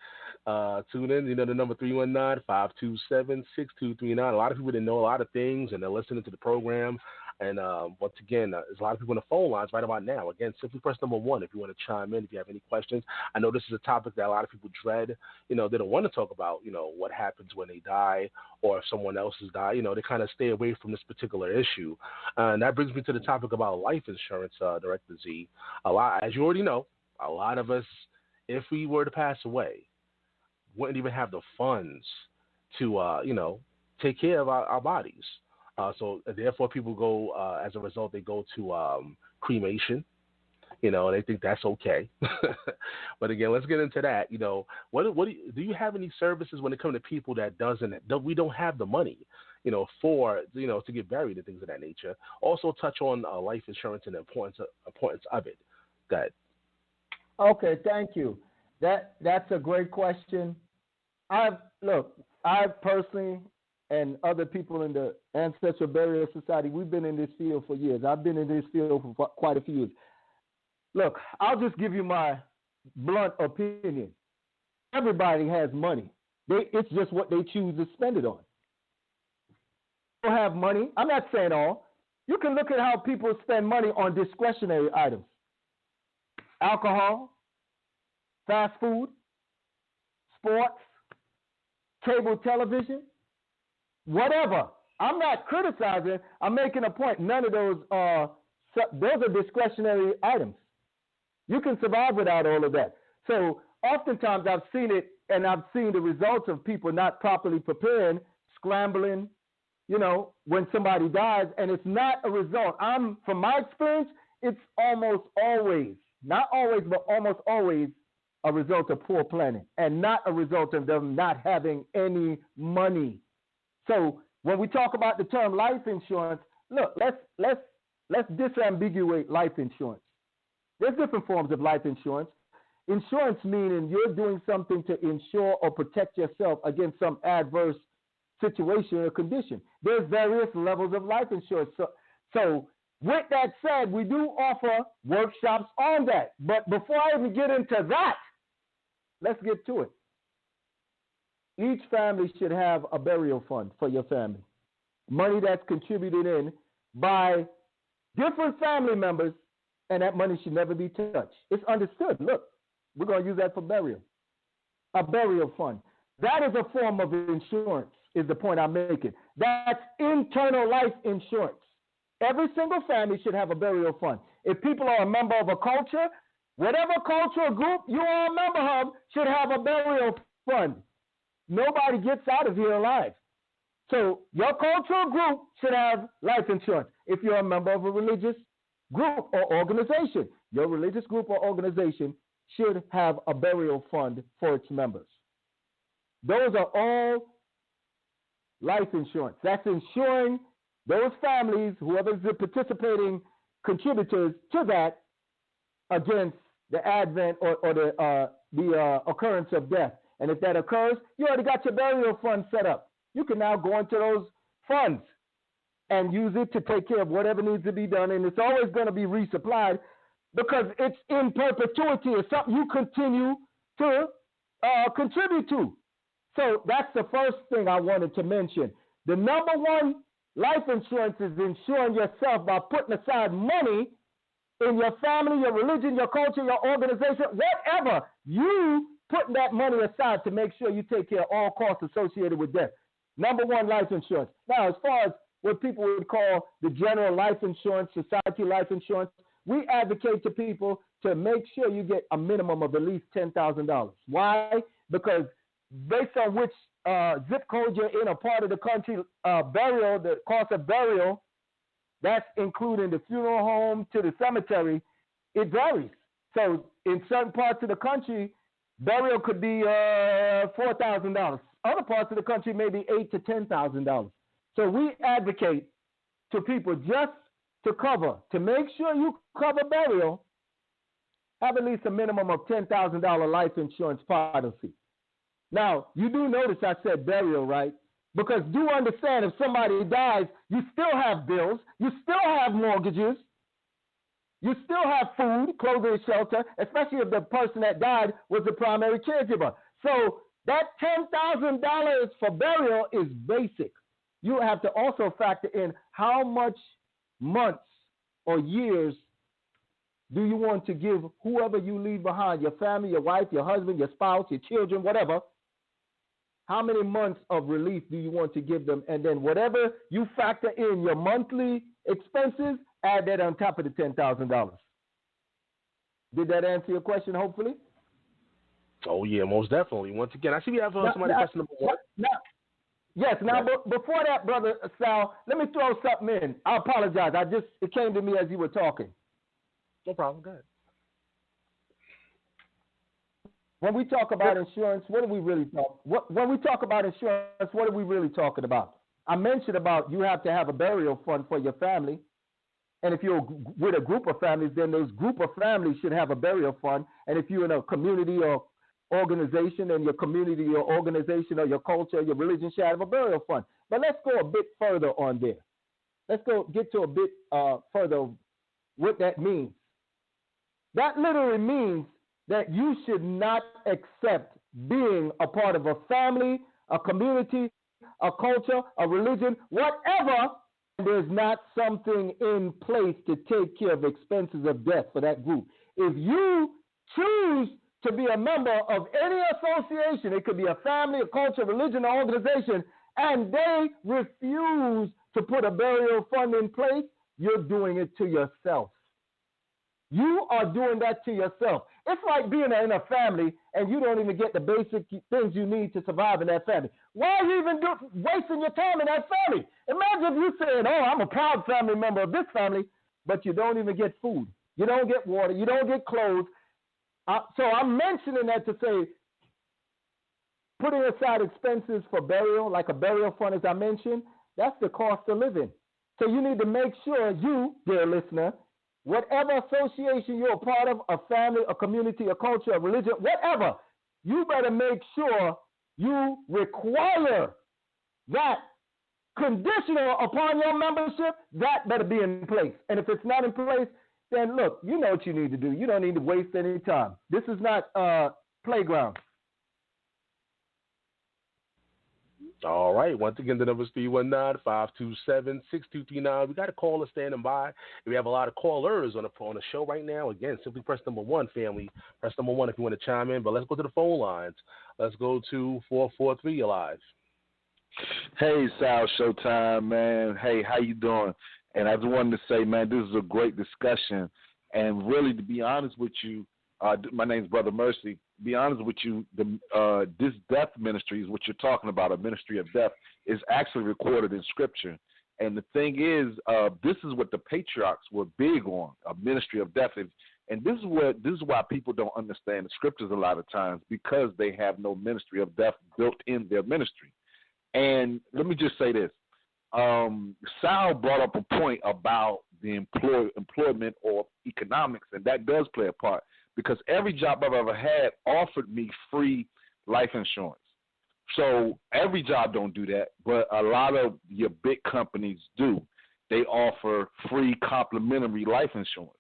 Tune in, the number 319-527-6239. A lot of people didn't know a lot of things, and they're listening to the program. And once again, there's a lot of people on the phone lines right about now. Again, simply press number 1 if you want to chime in, if you have any questions. I know this is a topic that a lot of people dread. They don't want to talk about, what happens when they die or if someone else has died. They kind of stay away from this particular issue. And that brings me to the topic about life insurance, Director Z. As you already know, a lot of us, if we were to pass away, wouldn't even have the funds to, take care of our bodies. So therefore, people go, as a result, they go to cremation, and they think that's okay. But again, let's get into that. What do you have any services when it comes to people that we don't have the money, for, to get buried and things of that nature? Also touch on life insurance and the importance of it. Go ahead. Okay, thank you. That's a great question. I personally and other people in the Ancestral Burial Society, we've been in this field for years. I've been in this field for quite a few years. Look, I'll just give you my blunt opinion. Everybody has money. It's just what they choose to spend it on. People have money. I'm not saying all. You can look at how people spend money on discretionary items. Alcohol, fast food, sports, cable television, whatever. I'm not criticizing. I'm making a point. None of those are discretionary items. You can survive without all of that. So oftentimes I've seen it, and I've seen the results of people not properly preparing, scrambling, when somebody dies, and it's not a result. From my experience, it's almost always, not always, but almost always a result of poor planning and not a result of them not having any money. So when we talk about the term life insurance, look, let's disambiguate life insurance. There's different forms of life insurance. Insurance meaning you're doing something to insure or protect yourself against some adverse situation or condition. There's various levels of life insurance. So with that said, we do offer workshops on that. But before I even get into that, let's get to it. Each family should have a burial fund for your family. Money that's contributed in by different family members, and that money should never be touched. It's understood. Look, we're going to use that for burial. A burial fund. That is a form of insurance, is the point I'm making. That's internal life insurance. Every single family should have a burial fund. If people are a member of a culture, whatever cultural group you are a member of should have a burial fund. Nobody gets out of here alive. So your cultural group should have life insurance. If you're a member of a religious group or organization, your religious group or organization should have a burial fund for its members. Those are all life insurance. That's insuring those families, whoever's the participating contributors to that, against the advent or the occurrence of death. And if that occurs, you already got your burial fund set up. You can now go into those funds and use it to take care of whatever needs to be done. And it's always going to be resupplied because it's in perpetuity. It's something you continue to contribute to. So that's the first thing I wanted to mention. The number one life insurance is insuring yourself by putting aside money in your family, your religion, your culture, your organization, whatever. You putting that money aside to make sure you take care of all costs associated with death. Number one, life insurance. Now, as far as what people would call the general life insurance, society life insurance, we advocate to people to make sure you get a minimum of at least $10,000. Why? Because based on which zip code you're in, a part of the country, burial, the cost of burial, that's including the funeral home to the cemetery, it varies. So in certain parts of the country, burial could be $4,000. Other parts of the country may be $8,000 to $10,000. So we advocate to people just to make sure you cover burial, have at least a minimum of $10,000 life insurance policy. Now, you do notice I said burial, right? Because do understand if somebody dies, you still have bills, you still have mortgages, you still have food, clothing, and shelter, especially if the person that died was the primary caregiver. So that $10,000 for burial is basic. You have to also factor in how much months or years do you want to give whoever you leave behind, your family, your wife, your husband, your spouse, your children, whatever. How many months of relief do you want to give them? And then whatever you factor in your monthly expenses, add that on top of the $10,000. Did that answer your question, hopefully? Oh, yeah, most definitely. Once again, I see we have somebody question number one. Before that, Brother Sal, let me throw something in. I apologize. It came to me as you were talking. No problem. Go ahead. When we talk about insurance, what are we really talking? When we talk about insurance, what are we really talking about? I mentioned about you have to have a burial fund for your family, and if you're with a group of families, then those group of families should have a burial fund. And if you're in a community or organization and your community, your organization, or your culture, your religion should have a burial fund. But let's go a bit further on there. Let's get to a bit further what that means. That literally means that you should not accept being a part of a family, a community, a culture, a religion, whatever. There's not something in place to take care of expenses of death for that group. If you choose to be a member of any association, it could be a family, a culture, religion, or organization, and they refuse to put a burial fund in place, you're doing it to yourself. You are doing that to yourself. It's like being in a family and you don't even get the basic things you need to survive in that family. Why are you even wasting your time in that family? Imagine if you said, oh, I'm a proud family member of this family, but you don't even get food. You don't get water. You don't get clothes. So I'm mentioning that to say, putting aside expenses for burial, like a burial fund, as I mentioned, that's the cost of living. So you need to make sure you, dear listener, whatever association you're a part of, a family, a community, a culture, a religion, whatever, you better make sure you require that conditional upon your membership, that better be in place. And if it's not in place, then look, you know what you need to do. You don't need to waste any time. This is not playground. All right. Once again, the number is 319-527-6239. We got a caller standing by. We have a lot of callers on the show right now. Again, simply press number 1, family. Press number 1 if you want to chime in. But let's go to the phone lines. Let's go to 443. You're live. Hey, Sal, Showtime, man. Hey, how you doing? And I just wanted to say, man, this is a great discussion. And really, to be honest with you, my name's Brother Mercy. To be honest with you, this death ministry is what you're talking about, a ministry of death, is actually recorded in Scripture. And the thing is, this is what the patriarchs were big on, a ministry of death. And this is why people don't understand the Scriptures a lot of times, because they have no ministry of death built in their ministry. And let me just say this. Sal brought up a point about the employment or economics, and that does play a part, because every job I've ever had offered me free life insurance. So every job don't do that, but a lot of your big companies do. They offer free complimentary life insurance,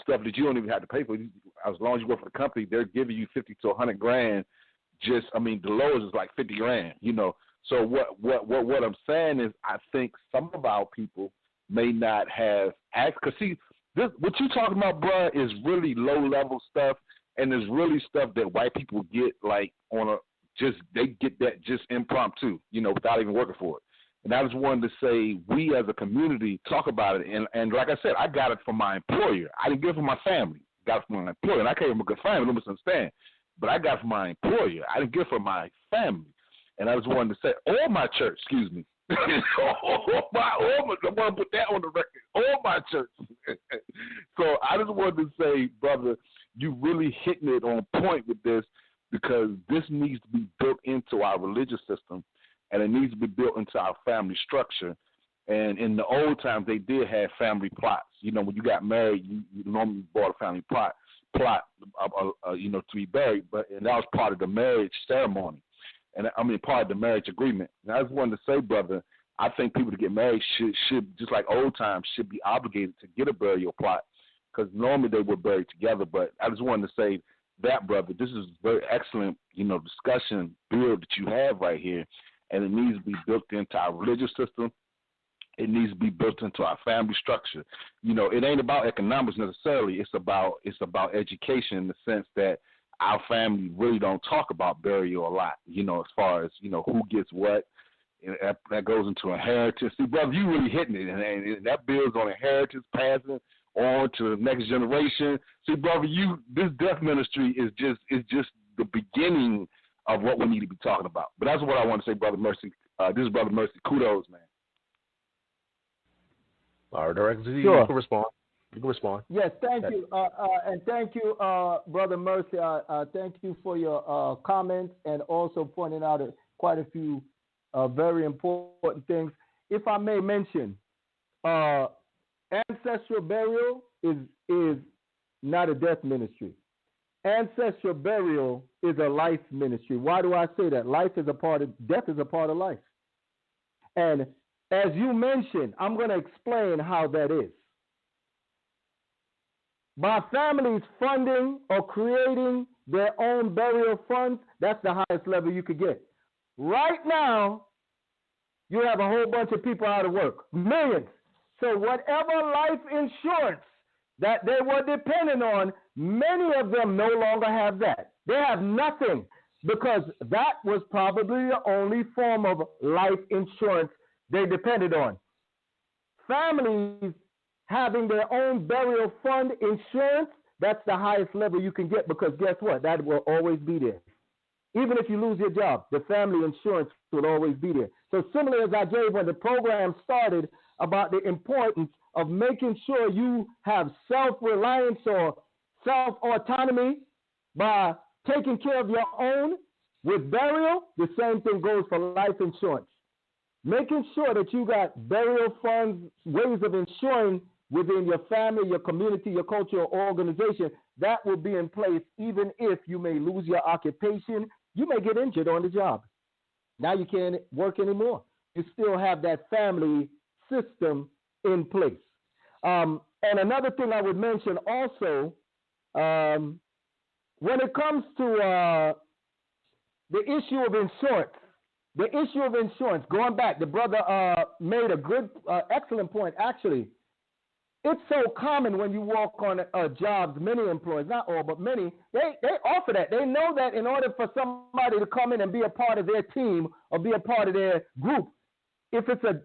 stuff that you don't even have to pay for. As long as you work for the company, they're giving you $50 to $100 grand. The lowest is like $50 grand, you know. So what I'm saying is, I think some of our people may not have asked, because see, what you're talking about, bruh, is really low-level stuff, and it's really stuff that white people get, like, they get that just impromptu, you know, without even working for it. And I just wanted to say, we as a community talk about it, and like I said, I got it from my employer. I didn't get it from my family. I got it from my employer, and I came from a good family, don't misunderstand. But I got it from my employer. I didn't get it from my family. And I just wanted to say, or my church, excuse me. I want to put that on the record. Or my church. So I just wanted to say, brother, you really hitting it on point with this, because this needs to be built into our religious system, and it needs to be built into our family structure. And in the old times, they did have family plots. You know, when you got married, you normally bought a family plot, to be buried, and that was part of the marriage ceremony. And part of the marriage agreement. And I just wanted to say, brother, I think people to get married should just like old times, should be obligated to get a burial plot, because normally they were buried together. But I just wanted to say that, brother, this is very excellent, discussion build that you have right here, and it needs to be built into our religious system. It needs to be built into our family structure. It ain't about economics necessarily. It's about education, in the sense that our family really don't talk about burial a lot, as far as, who gets what. That goes into inheritance. See, brother, you really hitting it, and that builds on inheritance, passing on to the next generation. See, brother, this death ministry is just the beginning of what we need to be talking about. But that's what I want to say, Brother Mercy. This is Brother Mercy. Kudos, man. All right, Director, sure. You can respond. Yes, thank you. And thank you, Brother Mercy. Thank you for your comments, and also pointing out quite a few very important things. If I may mention, Ancestral Burial is not a death ministry. Ancestral Burial is a life ministry. Why do I say that? Death is a part of life. And as you mentioned, I'm going to explain how that is. By families funding or creating their own burial funds, that's the highest level you could get. Right now, you have a whole bunch of people out of work, millions. So whatever life insurance that they were dependent on, many of them no longer have that. They have nothing because that was probably the only form of life insurance they depended on. Families having their own burial fund insurance, that's the highest level you can get because guess what? That will always be there. Even if you lose your job, the family insurance will always be there. So similar as I gave when the program started about the importance of making sure you have self-reliance or self-autonomy by taking care of your own with burial, the same thing goes for life insurance. Making sure that you got burial funds, ways of ensuring within your family, your community, your culture, or organization, that will be in place even if you may lose your occupation. You may get injured on the job. Now you can't work anymore. You still have that family system in place. And another thing I would mention also, when it comes to the issue of insurance, going back, the brother made a good, excellent point, actually. It's so common when you walk on jobs, many employers, not all, but many, they offer that. They know that in order for somebody to come in and be a part of their team or be a part of their group, if it's an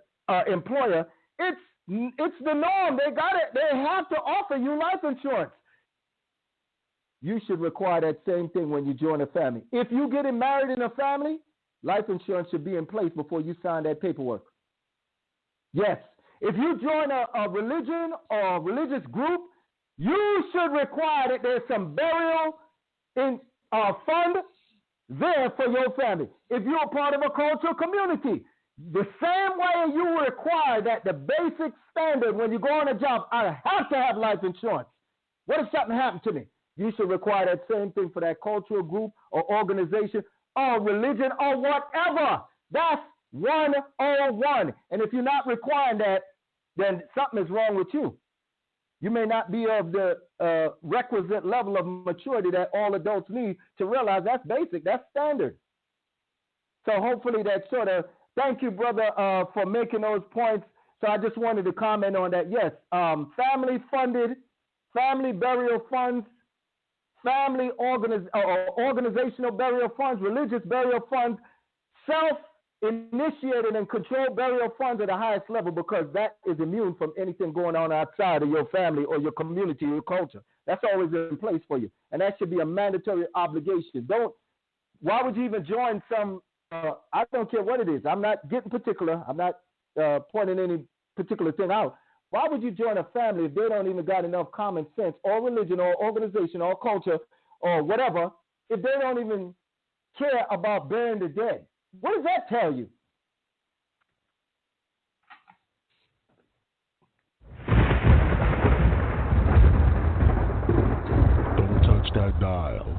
employer, it's the norm. They got it. They have to offer you life insurance. You should require that same thing when you join a family. If you're getting married in a family, life insurance should be in place before you sign that paperwork. Yes. If you join a religion or a religious group, you should require that there's some burial in fund there for your family. If you're a part of a cultural community, the same way you require that the basic standard when you go on a job, I have to have life insurance. What if something happened to me? You should require that same thing for that cultural group or organization or religion or whatever. That's 101. And if you're not requiring that, then something is wrong with you. You may not be of the requisite level of maturity that all adults need to realize that's basic, that's standard. So hopefully that sort of, thank you, brother, for making those points. So I just wanted to comment on that. Yes, family-funded, family burial funds, family organizational burial funds, religious burial funds, self-initiated and controlled burial funds at the highest level because that is immune from anything going on outside of your family or your community or your culture. That's always in place for you. And that should be a mandatory obligation. Why would you even join some, I don't care what it is. I'm not getting particular. I'm not pointing any particular thing out. Why would you join a family if they don't even got enough common sense or religion or organization or culture or whatever, if they don't even care about burying the dead? What does that tell you? Don't touch that dial.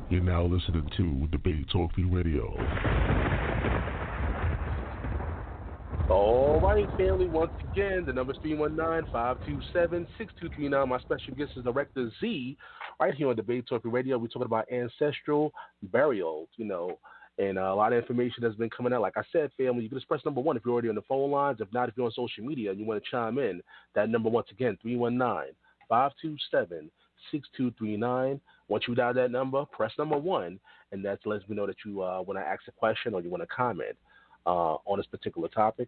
You're now listening to Debate Talk Free Radio. All right, family, once again, the number is 319-527-6239. My special guest is Director Z, right here on Debate Talk Free Radio. We're talking about ancestral burial, and a lot of information has been coming out. Like I said, family, you can just press number 1 if you're already on the phone lines. If not, if you're on social media and you want to chime in, that number, once again, 319-527-6239. Once you dial that number, press number 1, and that lets me know that you want to ask a question or you want to comment on this particular topic.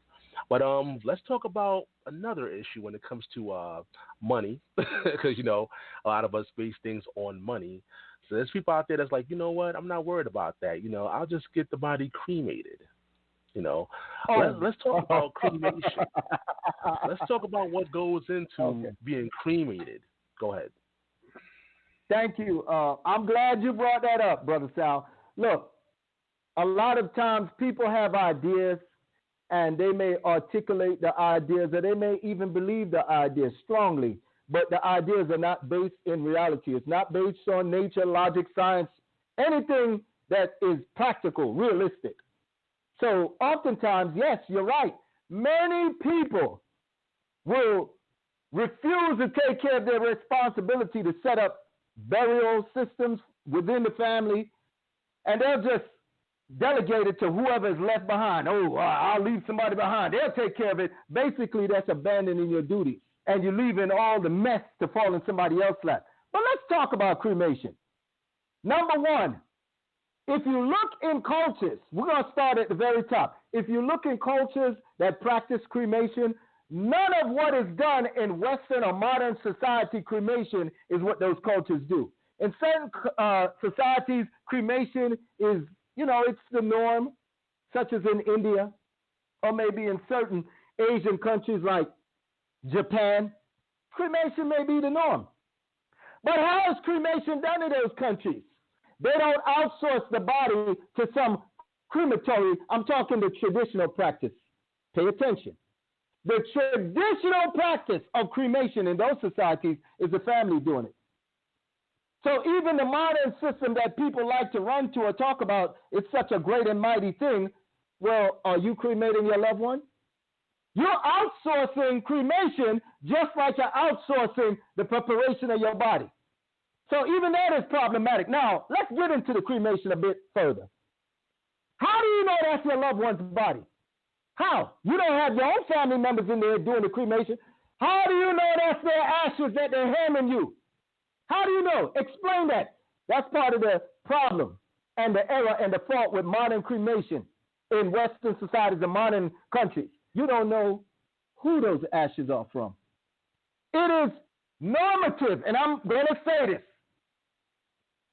But let's talk about another issue when it comes to money, because, a lot of us base things on money. So there's people out there that's like, you know what, I'm not worried about that. I'll just get the body cremated. Let's talk about cremation. Let's talk about what goes into being cremated. Go ahead. Thank you. I'm glad you brought that up, Brother Sal. Look, a lot of times people have ideas and they may articulate the ideas or they may even believe the ideas strongly. but the ideas are not based in reality. It's not based on nature, logic, science, anything that is practical, realistic. So oftentimes, yes, you're right. Many people will refuse to take care of their responsibility to set up burial systems within the family, and they'll just delegate it to whoever is left behind. Oh, I'll leave somebody behind. They'll take care of it. Basically, that's abandoning your duties, and you're leaving all the mess to fall in somebody else's lap. But let's talk about cremation. Number one, if you look in cultures, we're going to start at the very top. If you look in cultures that practice cremation, none of what is done in Western or modern society cremation is what those cultures do. In certain societies, cremation is, it's the norm, such as in India, or maybe in certain Asian countries like Japan. Cremation may be the norm. But how is cremation done in those countries? They don't outsource the body to some crematory. I'm talking the traditional practice. Pay attention. The traditional practice of cremation in those societies is the family doing it. So even the modern system that people like to run to or talk about, it's such a great and mighty thing. Well, are you cremating your loved one? You're outsourcing cremation just like you're outsourcing the preparation of your body. So even that is problematic. Now, let's get into the cremation a bit further. How do you know that's your loved one's body? How? You don't have your own family members in there doing the cremation. How do you know that's their ashes that they're handing you? How do you know? Explain that. That's part of the problem and the error and the fault with modern cremation in Western societies and modern countries. You don't know who those ashes are from. It is normative, and I'm going to say this.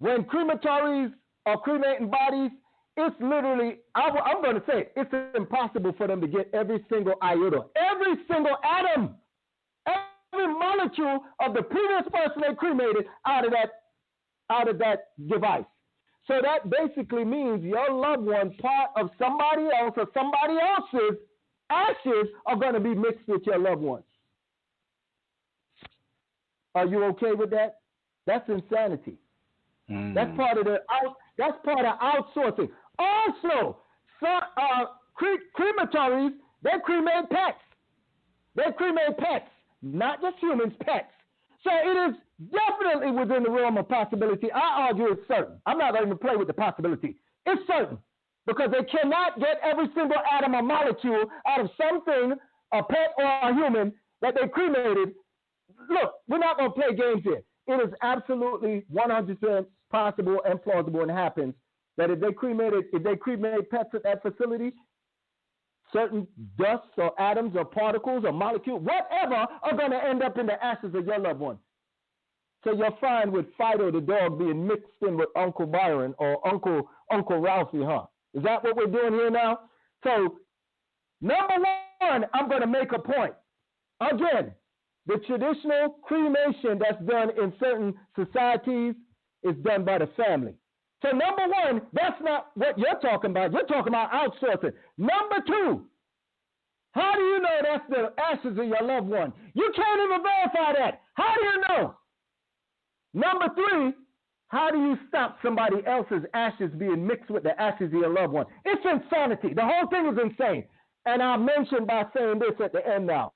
When crematories are cremating bodies, it's literally, I'm going to say it, it's impossible for them to get every single iota, every single atom, every molecule of the previous person they cremated out of that device. So that basically means your loved one, part of somebody else or somebody else's ashes are going to be mixed with your loved ones. Are you okay with that? That's insanity. That's part of outsourcing. Also, some crematories, they cremate pets. They cremate pets, not just humans, pets. So it is definitely within the realm of possibility. I argue it's certain. I'm not going to play with the possibility. It's certain because they cannot get every single atom or molecule out of something, a pet or a human, that they cremated. Look, we're not going to play games here. It is absolutely 100% possible and plausible and happens that if they cremate pets at that facility, certain dusts or atoms or particles or molecules, whatever, are going to end up in the ashes of your loved one. So you're fine with Fido the dog being mixed in with Uncle Byron or Uncle Ralphie, huh? Is that what we're doing here now? So, number one, I'm going to make a point. Again, the traditional cremation that's done in certain societies is done by the family. So number one, that's not what you're talking about. You're talking about outsourcing. Number two, how do you know that's the ashes of your loved one? You can't even verify that. How do you know? Number three, how do you stop somebody else's ashes being mixed with the ashes of your loved one? It's insanity. The whole thing is insane. And I'll mention by saying this at the end now.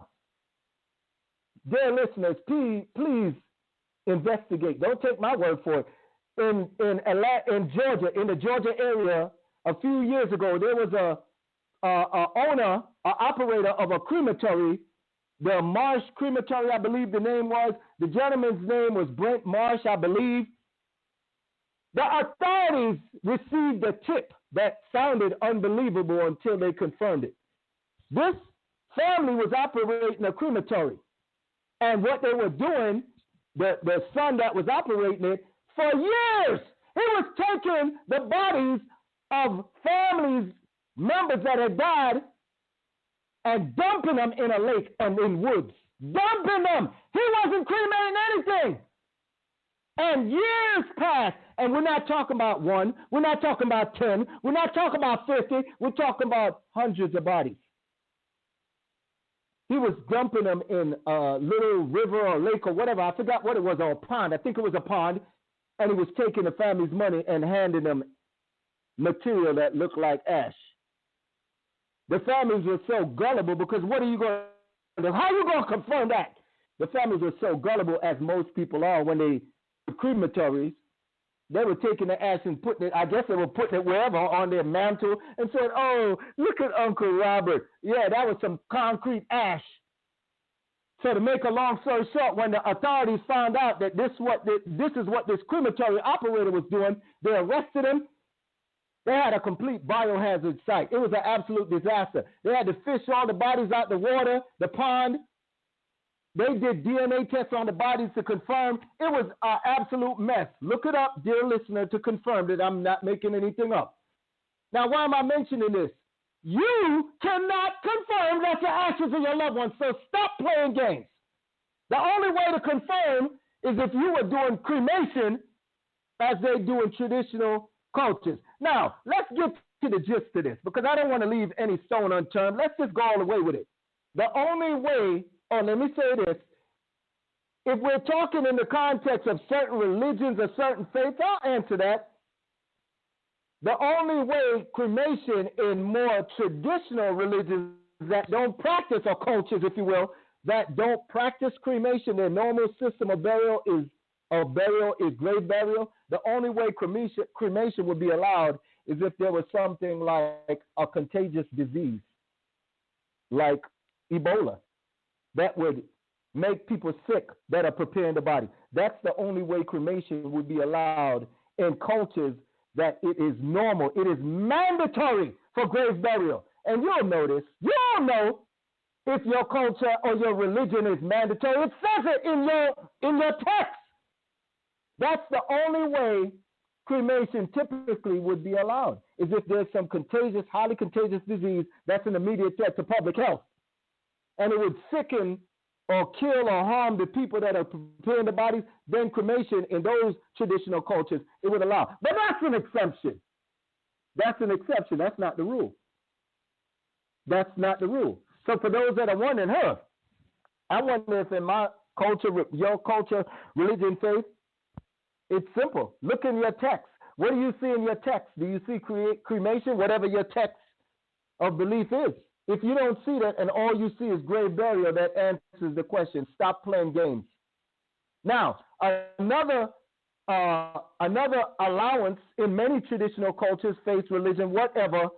Dear listeners, please investigate. Don't take my word for it. In Georgia, in the Georgia area, a few years ago, there was an operator of a crematory, the Marsh Crematory, I believe the name was. The gentleman's name was Brent Marsh, I believe. The authorities received a tip that sounded unbelievable until they confirmed it. This family was operating a crematory. And what they were doing, the son that was operating it, for years, he was taking the bodies of families, members that had died, and dumping them in a lake and in woods. Dumping them. He wasn't cremating anything. And years passed, and we're not talking about one, we're not talking about 10, we're not talking about 50, we're talking about hundreds of bodies. he was dumping them in a little river or lake or whatever. I forgot what it was, or a pond. I think it was a pond. And he was taking the family's money and handing them material that looked like ash. The families were so gullible because what are you going to do? How are you going to confirm that? The families were so gullible, as most people are, when they crematories. They were taking the ash and putting it, I guess they were putting it wherever, on their mantle, and said, oh, look at Uncle Robert. Yeah, that was some concrete ash. So to make a long story short, when the authorities found out that this is what this crematory operator was doing, they arrested him. They had a complete biohazard site. It was an absolute disaster. They had to fish all the bodies out the water, the pond. They did DNA tests on the bodies to confirm. It was an absolute mess. Look it up, dear listener, to confirm that I'm not making anything up. Now, why am I mentioning this? You cannot confirm that your ashes are your loved ones, so stop playing games. The only way to confirm is if you are doing cremation as they do in traditional cultures. Now, let's get to the gist of this, because I don't want to leave any stone unturned. Let's just go all the way with it. The only way, let me say this. If we're talking in the context of certain religions or certain faiths, I'll answer that. The only way cremation in more traditional religions that don't practice, or cultures, if you will, that don't practice cremation, their normal system of burial is grave burial. The only way cremation would be allowed is if there was something like a contagious disease, like Ebola, that would make people sick that are preparing the body. That's the only way cremation would be allowed in cultures that it is normal. It is mandatory for grave burial. And you'll notice, you'll know if your culture or your religion is mandatory. It says it in your text. That's the only way cremation typically would be allowed, is if there's some contagious, highly contagious disease that's an immediate threat to public health. And it would sicken or kill or harm the people that are preparing the bodies, then cremation in those traditional cultures, it would allow. But that's an exception. That's an exception. That's not the rule. That's not the rule. So for those that are wondering, I wonder if in my culture, your culture, religion, faith, it's simple. Look in your text. What do you see in your text? Do you see cremation, whatever your text of belief is? If you don't see that and all you see is grave burial, that answers the question. Stop playing games. Now, another allowance in many traditional cultures, faith, religion, whatever,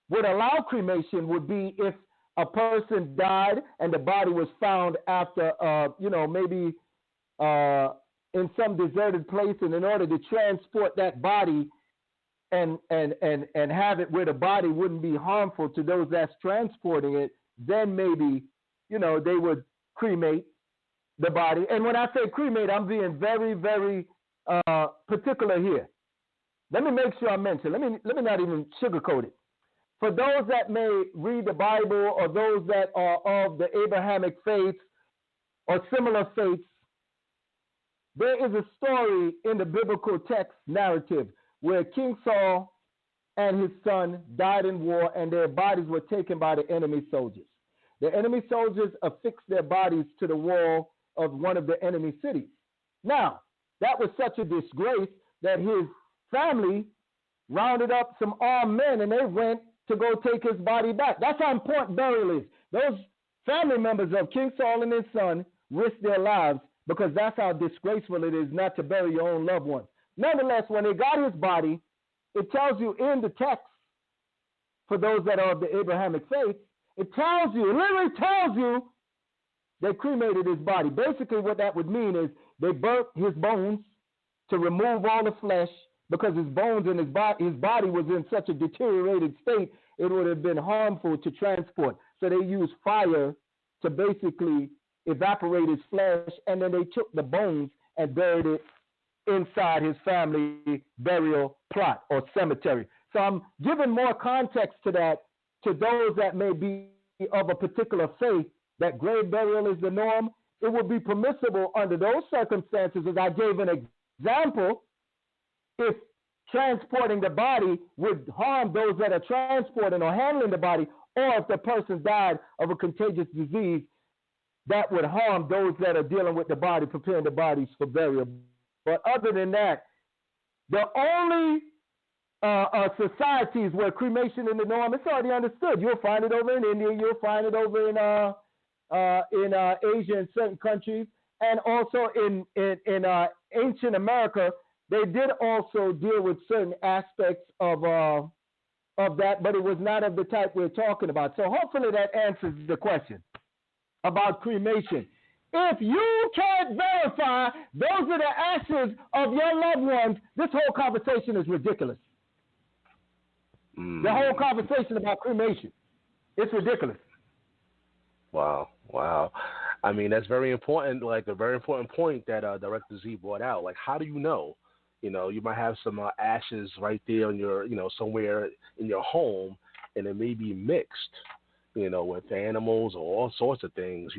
would allow cremation would be if a person died and the body was found after, maybe in some deserted place, and in order to transport that body and have it where the body wouldn't be harmful to those that's transporting it, then maybe, they would cremate the body. And when I say cremate, I'm being very, very particular here. Let me make sure I mention, let me not even sugarcoat it. For those that may read the Bible, or those that are of the Abrahamic faith or similar faiths, there is a story in the biblical text narrative where King Saul and his son died in war, and their bodies were taken by the enemy soldiers. The enemy soldiers affixed their bodies to the wall of one of the enemy cities. Now, that was such a disgrace that his family rounded up some armed men, and they went to go take his body back. That's how important burial is. Those family members of King Saul and his son risked their lives, because that's how disgraceful it is not to bury your own loved ones. Nonetheless, when they got his body, it tells you in the text, for those that are of the Abrahamic faith, it literally tells you they cremated his body. Basically, what that would mean is they burnt his bones to remove all the flesh, because his bones and his body was in such a deteriorated state, it would have been harmful to transport. So they used fire to basically evaporate his flesh, and then they took the bones and buried it inside his family burial plot or cemetery. So I'm giving more context to that, to those that may be of a particular faith, that grave burial is the norm. It would be permissible under those circumstances, as I gave an example, if transporting the body would harm those that are transporting or handling the body, or if the person died of a contagious disease that would harm those that are dealing with the body, preparing the bodies for burial. But other than that, the only societies where cremation is the norm, it's already understood. You'll find it over in India. You'll find it over in Asia in certain countries, and also in ancient America. They did also deal with certain aspects of that, but it was not of the type we're talking about. So hopefully that answers the question about cremation. If you can't verify those are the ashes of your loved ones, this whole conversation is ridiculous. The whole conversation about cremation, it's ridiculous. Wow. I mean, that's very important, like a very important point that Director Z brought out. Like, how do you know? You know, you might have some ashes right there on your, somewhere in your home, and it may be mixed, with animals or all sorts of things,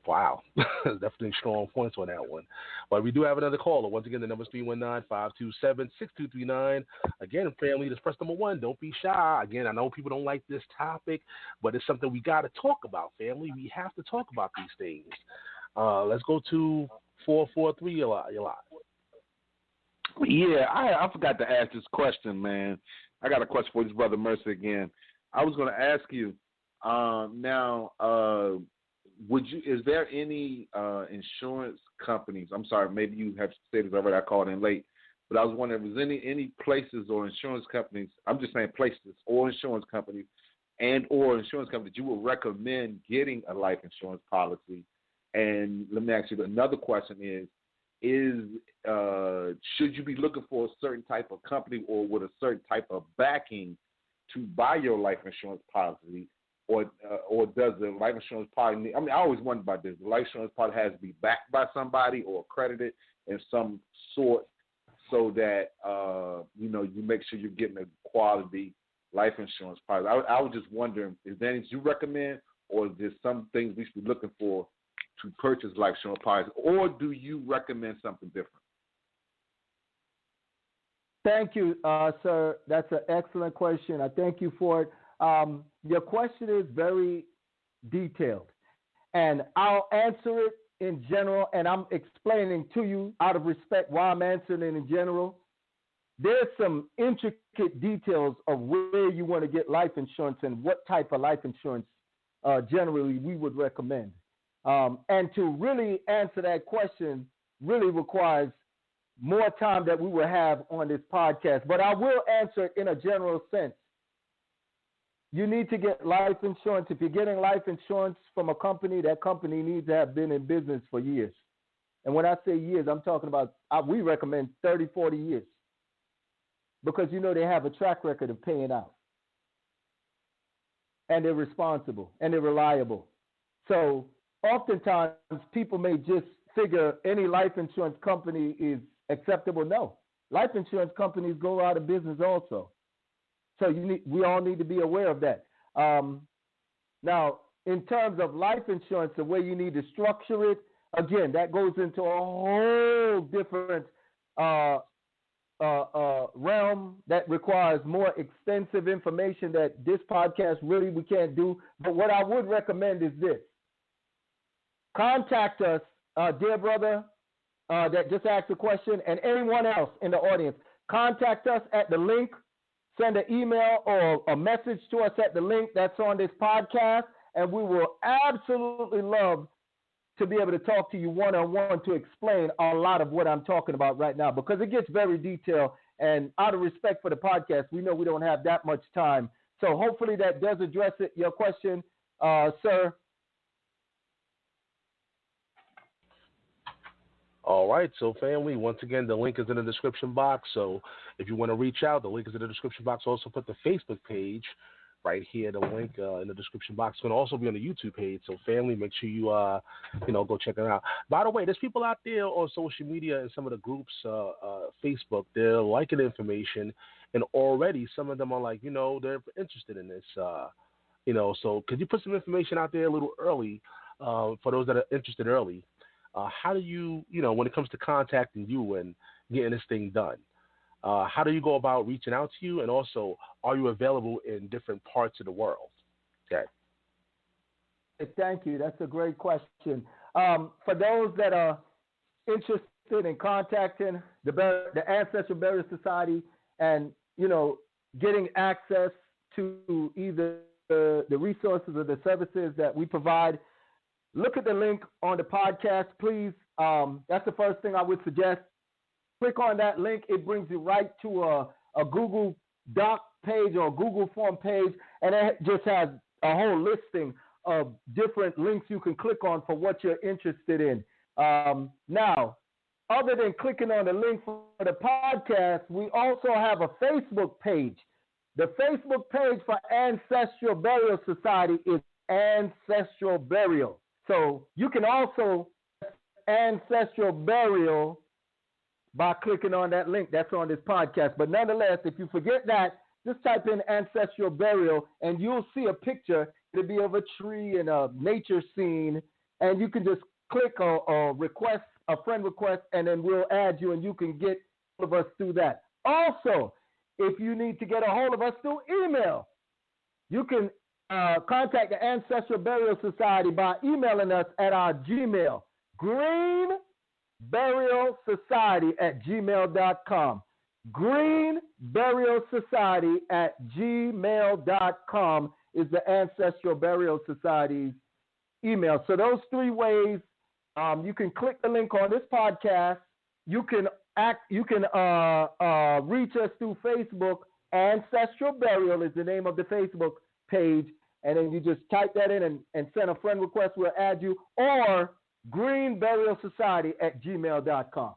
Wow. Definitely strong points on that one. But we do have another caller. Once again, the number is 319-527-6239. Again, family, just press number 1. Don't be shy. Again, I know people don't like this topic, but it's something we got to talk about, family. We have to talk about these things. Let's go to 443 a lot. Yeah, I forgot to ask this question, man. I got a question for this brother Mercer again. I was going to ask you is there any insurance companies? I'm sorry, maybe you have said this already. I called in late, but I was wondering if there's any places or insurance companies. I'm just saying places or insurance companies or insurance companies you would recommend getting a life insurance policy. And let me ask you another question: should you be looking for a certain type of company or with a certain type of backing to buy your life insurance policy? Or does the life insurance policy? I always wondered about this. The life insurance policy has to be backed by somebody or accredited in some sort, so that you make sure you're getting a quality life insurance policy. I was just wondering, is there anything you recommend, or is there some things we should be looking for to purchase life insurance policy, or do you recommend something different? Thank you, sir. That's an excellent question. I thank you for it. Your question is very detailed, and I'll answer it in general, and I'm explaining to you out of respect why I'm answering it in general. There's some intricate details of where you want to get life insurance and what type of life insurance generally we would recommend. And to really answer that question really requires more time that we will have on this podcast, but I will answer it in a general sense. You need to get life insurance. If you're getting life insurance from a company, that company needs to have been in business for years. And when I say years, I'm talking about, we recommend 30, 40 years. Because, they have a track record of paying out. And they're responsible and they're reliable. So oftentimes people may just figure any life insurance company is acceptable. No. Life insurance companies go out of business also. So we all need to be aware of that. Now, in terms of life insurance, the way you need to structure it, again, that goes into a whole different realm that requires more extensive information that this podcast really we can't do. But what I would recommend is this. Contact us, dear brother that just asked the question, and anyone else in the audience. Contact us at the link. Send an email or a message to us at the link that's on this podcast, and we will absolutely love to be able to talk to you one-on-one to explain a lot of what I'm talking about right now, because it gets very detailed, and out of respect for the podcast, we know we don't have that much time. So hopefully that does address your question, sir. All right, so family, once again, the link is in the description box. So if you want to reach out, the link is in the description box. Also put the Facebook page right here, the link in the description box. It's going to also be on the YouTube page. So family, make sure you, go check it out. By the way, there's people out there on social media and some of the groups, Facebook, they're liking the information. And already some of them are like, they're interested in this, so could you put some information out there a little early for those that are interested early? How do you, when it comes to contacting you and getting this thing done? How do you go about reaching out to you? And also, are you available in different parts of the world? Okay. Thank you. That's a great question. For those that are interested in contacting the Ancestral Burial Society and, getting access to either the resources or the services that we provide, look at the link on the podcast, please. That's the first thing I would suggest. Click on that link. It brings you right to a Google Doc page or a Google Form page, and it just has a whole listing of different links you can click on for what you're interested in. Now, other than clicking on the link for the podcast, we also have a Facebook page. The Facebook page for Ancestral Burial Society is Ancestral Burial. So you can also Ancestral Burial by clicking on that link that's on this podcast. But nonetheless, if you forget that, just type in Ancestral Burial and you'll see a picture. It'll be of a tree and a nature scene, and you can just click a request, a friend request, and then we'll add you and you can get all of us through that. Also, if you need to get a hold of us through email, you can contact the Ancestral Burial Society by emailing us at our Gmail, greenburialsociety@gmail.com. greenburialsociety@gmail.com is the Ancestral Burial Society's email. So those three ways, you can click the link on this podcast. You can reach us through Facebook. Ancestral Burial is the name of the Facebook page, and then you just type that in and send a friend request. We'll add you, or greenburialsociety@gmail.com.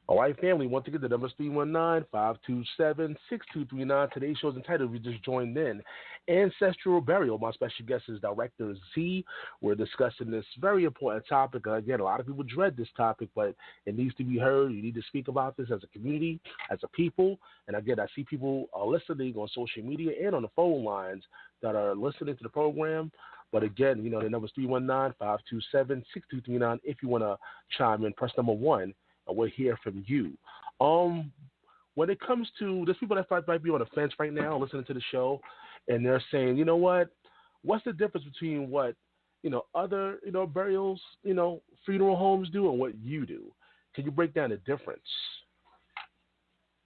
All right, family. Once again, the number is 319-527-6239. Today's show is entitled, we just joined in, Ancestral Burial. My special guest is Director Z. We're discussing this very important topic. Again, a lot of people dread this topic, but it needs to be heard. You need to speak about this as a community, as a people. And again, I see people are listening on social media and on the phone lines that are listening to the program. But again, the number is 319-527-6239. If you want to chime in, press number 1. We'll hear from you. When it comes to, there's people that might be on the fence right now listening to the show, and they're saying, you know what? What's the difference between what, other, burials, funeral homes do and what you do? Can you break down the difference?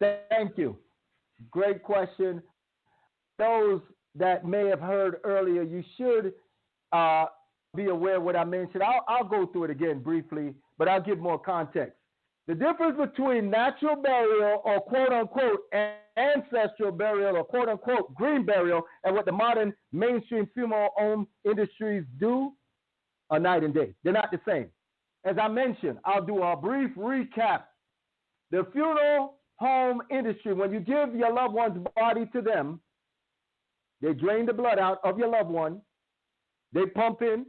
Thank you. Great question. Those that may have heard earlier, you should be aware of what I mentioned. I'll go through it again briefly, but I'll give more context. The difference between natural burial or quote-unquote ancestral burial or quote-unquote green burial and what the modern mainstream funeral home industries do are night and day. They're not the same. As I mentioned, I'll do a brief recap. The funeral home industry, when you give your loved one's body to them, they drain the blood out of your loved one. They pump in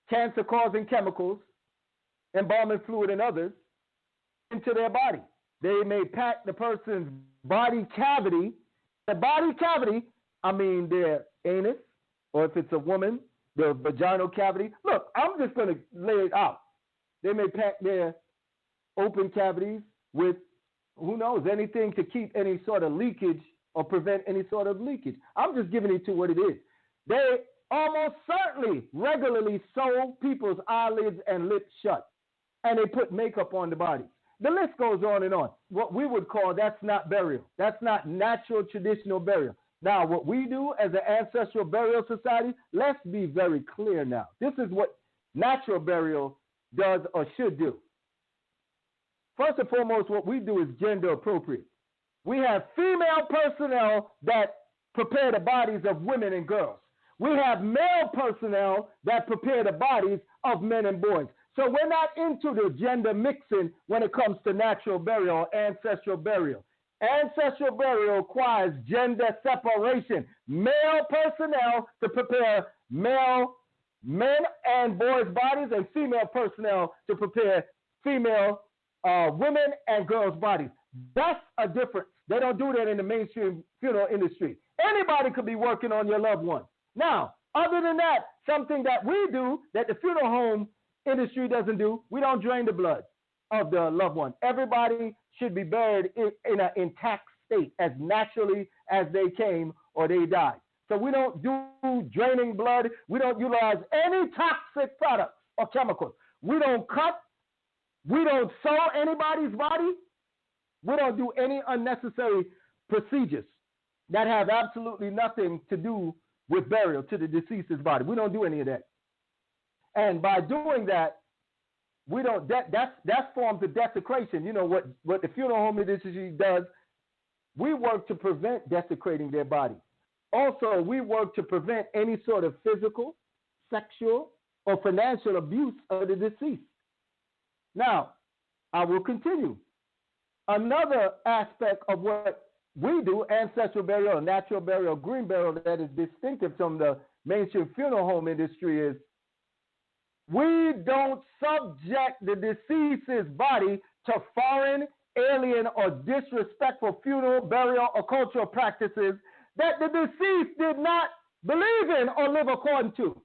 cancer-causing chemicals, embalming fluid and others into their body. They may pack the person's body cavity. The body cavity, I mean their anus, or if it's a woman, their vaginal cavity. Look, I'm just going to lay it out. They may pack their open cavities with, who knows, anything to keep any sort of leakage or prevent any sort of leakage. I'm just giving it to what it is. They almost certainly regularly sew people's eyelids and lips shut, and they put makeup on the body. The list goes on and on. What we would call, that's not burial. That's not natural traditional burial. Now, what we do as an Ancestral Burial Society, let's be very clear now. This is what natural burial does or should do. First and foremost, what we do is gender appropriate. We have female personnel that prepare the bodies of women and girls. We have male personnel that prepare the bodies of men and boys. So we're not into the gender mixing when it comes to natural burial or ancestral burial. Ancestral burial requires gender separation. Male personnel to prepare male men and boys' bodies, and female personnel to prepare female women and girls' bodies. That's a difference. They don't do that in the mainstream funeral industry. Anybody could be working on your loved one. Now, other than that, something that we do that the funeral home industry doesn't do, we don't drain the blood. of the loved one. Everybody should be buried in an intact state as naturally as they came or they died. So we don't do draining blood. We don't utilize any toxic products or chemicals. We don't cut. We don't sew anybody's body. We don't do any unnecessary procedures that have absolutely nothing to do with burial to the deceased's body. We don't do any of that. And by doing that, we don't. That's forms of desecration. You know what the funeral home industry does. We work to prevent desecrating their body. Also, we work to prevent any sort of physical, sexual, or financial abuse of the deceased. Now, I will continue. Another aspect of what we do, ancestral burial, natural burial, green burial, that is distinctive from the mainstream funeral home industry is we don't subject the deceased's body to foreign, alien, or disrespectful funeral, burial, or cultural practices that the deceased did not believe in or live according to.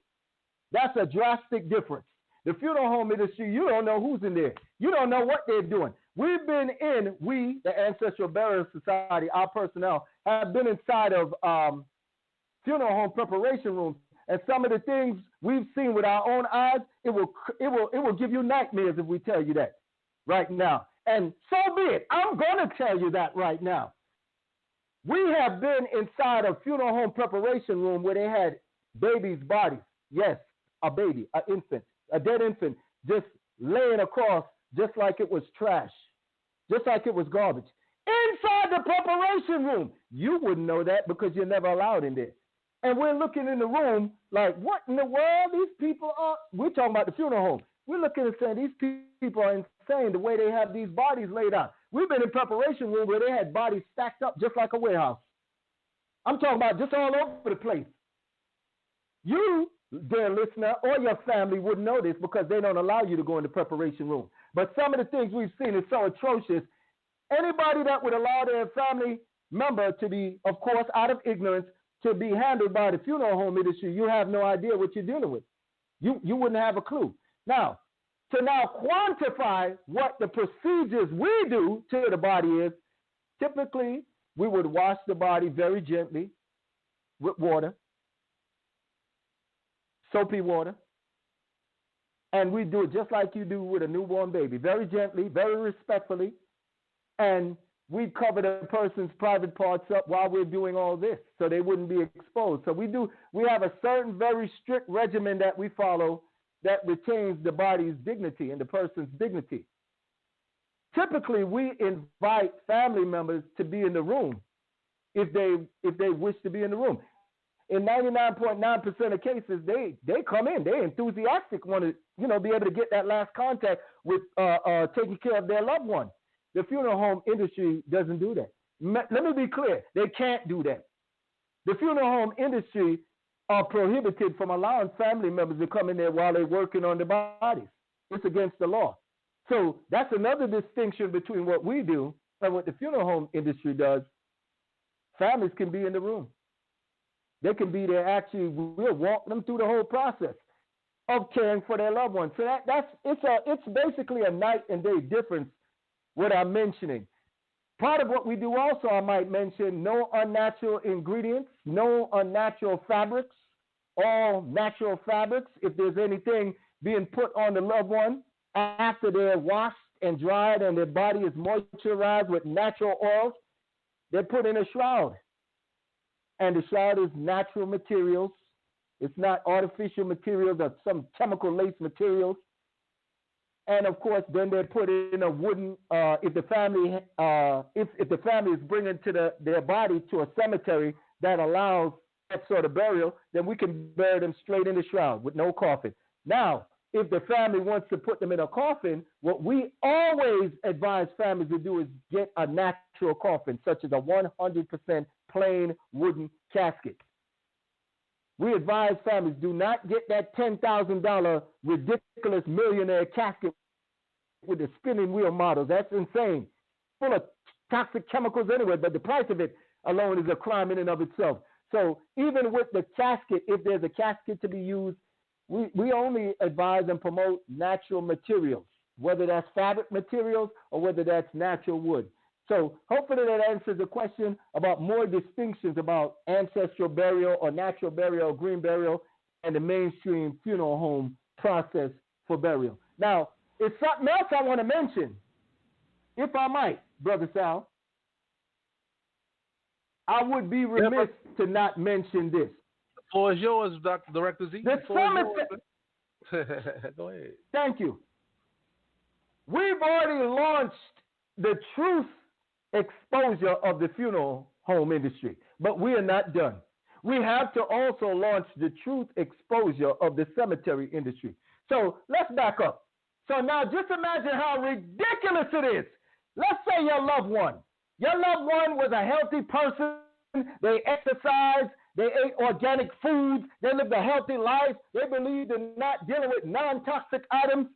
That's a drastic difference. The funeral home industry, you don't know who's in there. You don't know what they're doing. We, the Ancestral Burial Society, our personnel, have been inside of funeral home preparation rooms, and some of the things we've seen with our own eyes, it will give you nightmares if we tell you that right now. And so be it. I'm going to tell you that right now. We have been inside a funeral home preparation room where they had babies' bodies. Yes, a baby, an infant, a dead infant, just laying across just like it was trash, just like it was garbage. Inside the preparation room. You wouldn't know that because you're never allowed in there. And we're looking in the room like, what in the world these people are? We're talking about the funeral home. We're looking and saying these people are insane the way they have these bodies laid out. We've been in preparation room where they had bodies stacked up just like a warehouse. I'm talking about just all over the place. You, dear listener, or your family wouldn't know this because they don't allow you to go in the preparation room. But some of the things we've seen is so atrocious. Anybody that would allow their family member to be, of course, out of ignorance, to be handled by the funeral home industry, you have no idea what you're dealing with. You wouldn't have a clue. Now, to now quantify what the procedures we do to the body is, typically we would wash the body very gently with water, soapy water, and we do it just like you do with a newborn baby, very gently, very respectfully, and we cover the person's private parts up while we're doing all this so they wouldn't be exposed. So we have a certain very strict regimen that we follow that retains the body's dignity and the person's dignity. Typically, we invite family members to be in the room if they wish to be in the room. In 99.9% of cases, they come in. They're enthusiastic, want to be able to get that last contact with taking care of their loved one. The funeral home industry doesn't do that. Let me be clear. They can't do that. The funeral home industry are prohibited from allowing family members to come in there while they're working on the bodies. It's against the law. So that's another distinction between what we do and what the funeral home industry does. Families can be in the room. They can be there. Actually, we'll walk them through the whole process of caring for their loved ones. So it's basically a night and day difference what I'm mentioning. Part of what we do also, I might mention, no unnatural ingredients, no unnatural fabrics, all natural fabrics. If there's anything being put on the loved one after they're washed and dried and their body is moisturized with natural oils, they're put in a shroud. And the shroud is natural materials. It's not artificial materials or some chemical laced materials. And of course, then they're put in a wooden. If the family is bringing their body to a cemetery that allows that sort of burial, then we can bury them straight in the shroud with no coffin. Now, if the family wants to put them in a coffin, what we always advise families to do is get a natural coffin, such as a 100% plain wooden casket. We advise families, do not get that $10,000 ridiculous millionaire casket with the spinning wheel models. That's insane. Full of toxic chemicals anyway, but the price of it alone is a crime in and of itself. So even with the casket, if there's a casket to be used, we only advise and promote natural materials. whether that's fabric materials or whether that's natural wood. So hopefully that answers the question about more distinctions about ancestral burial or natural burial, green burial, and the mainstream funeral home process for burial. Now, it's something else I want to mention, if I might, Brother Sal. I would be remiss to not mention this. The floor is yours, Dr. Director Z. The cemetery. Go ahead. Thank you. We've already launched the truth exposure of the funeral home industry, but we are not done. We have to also launch the truth exposure of the cemetery industry. So let's back up. So now just imagine how ridiculous it is. Let's say your loved one was a healthy person. They exercised, they ate organic foods, they lived a healthy life, they believed in not dealing with non-toxic items,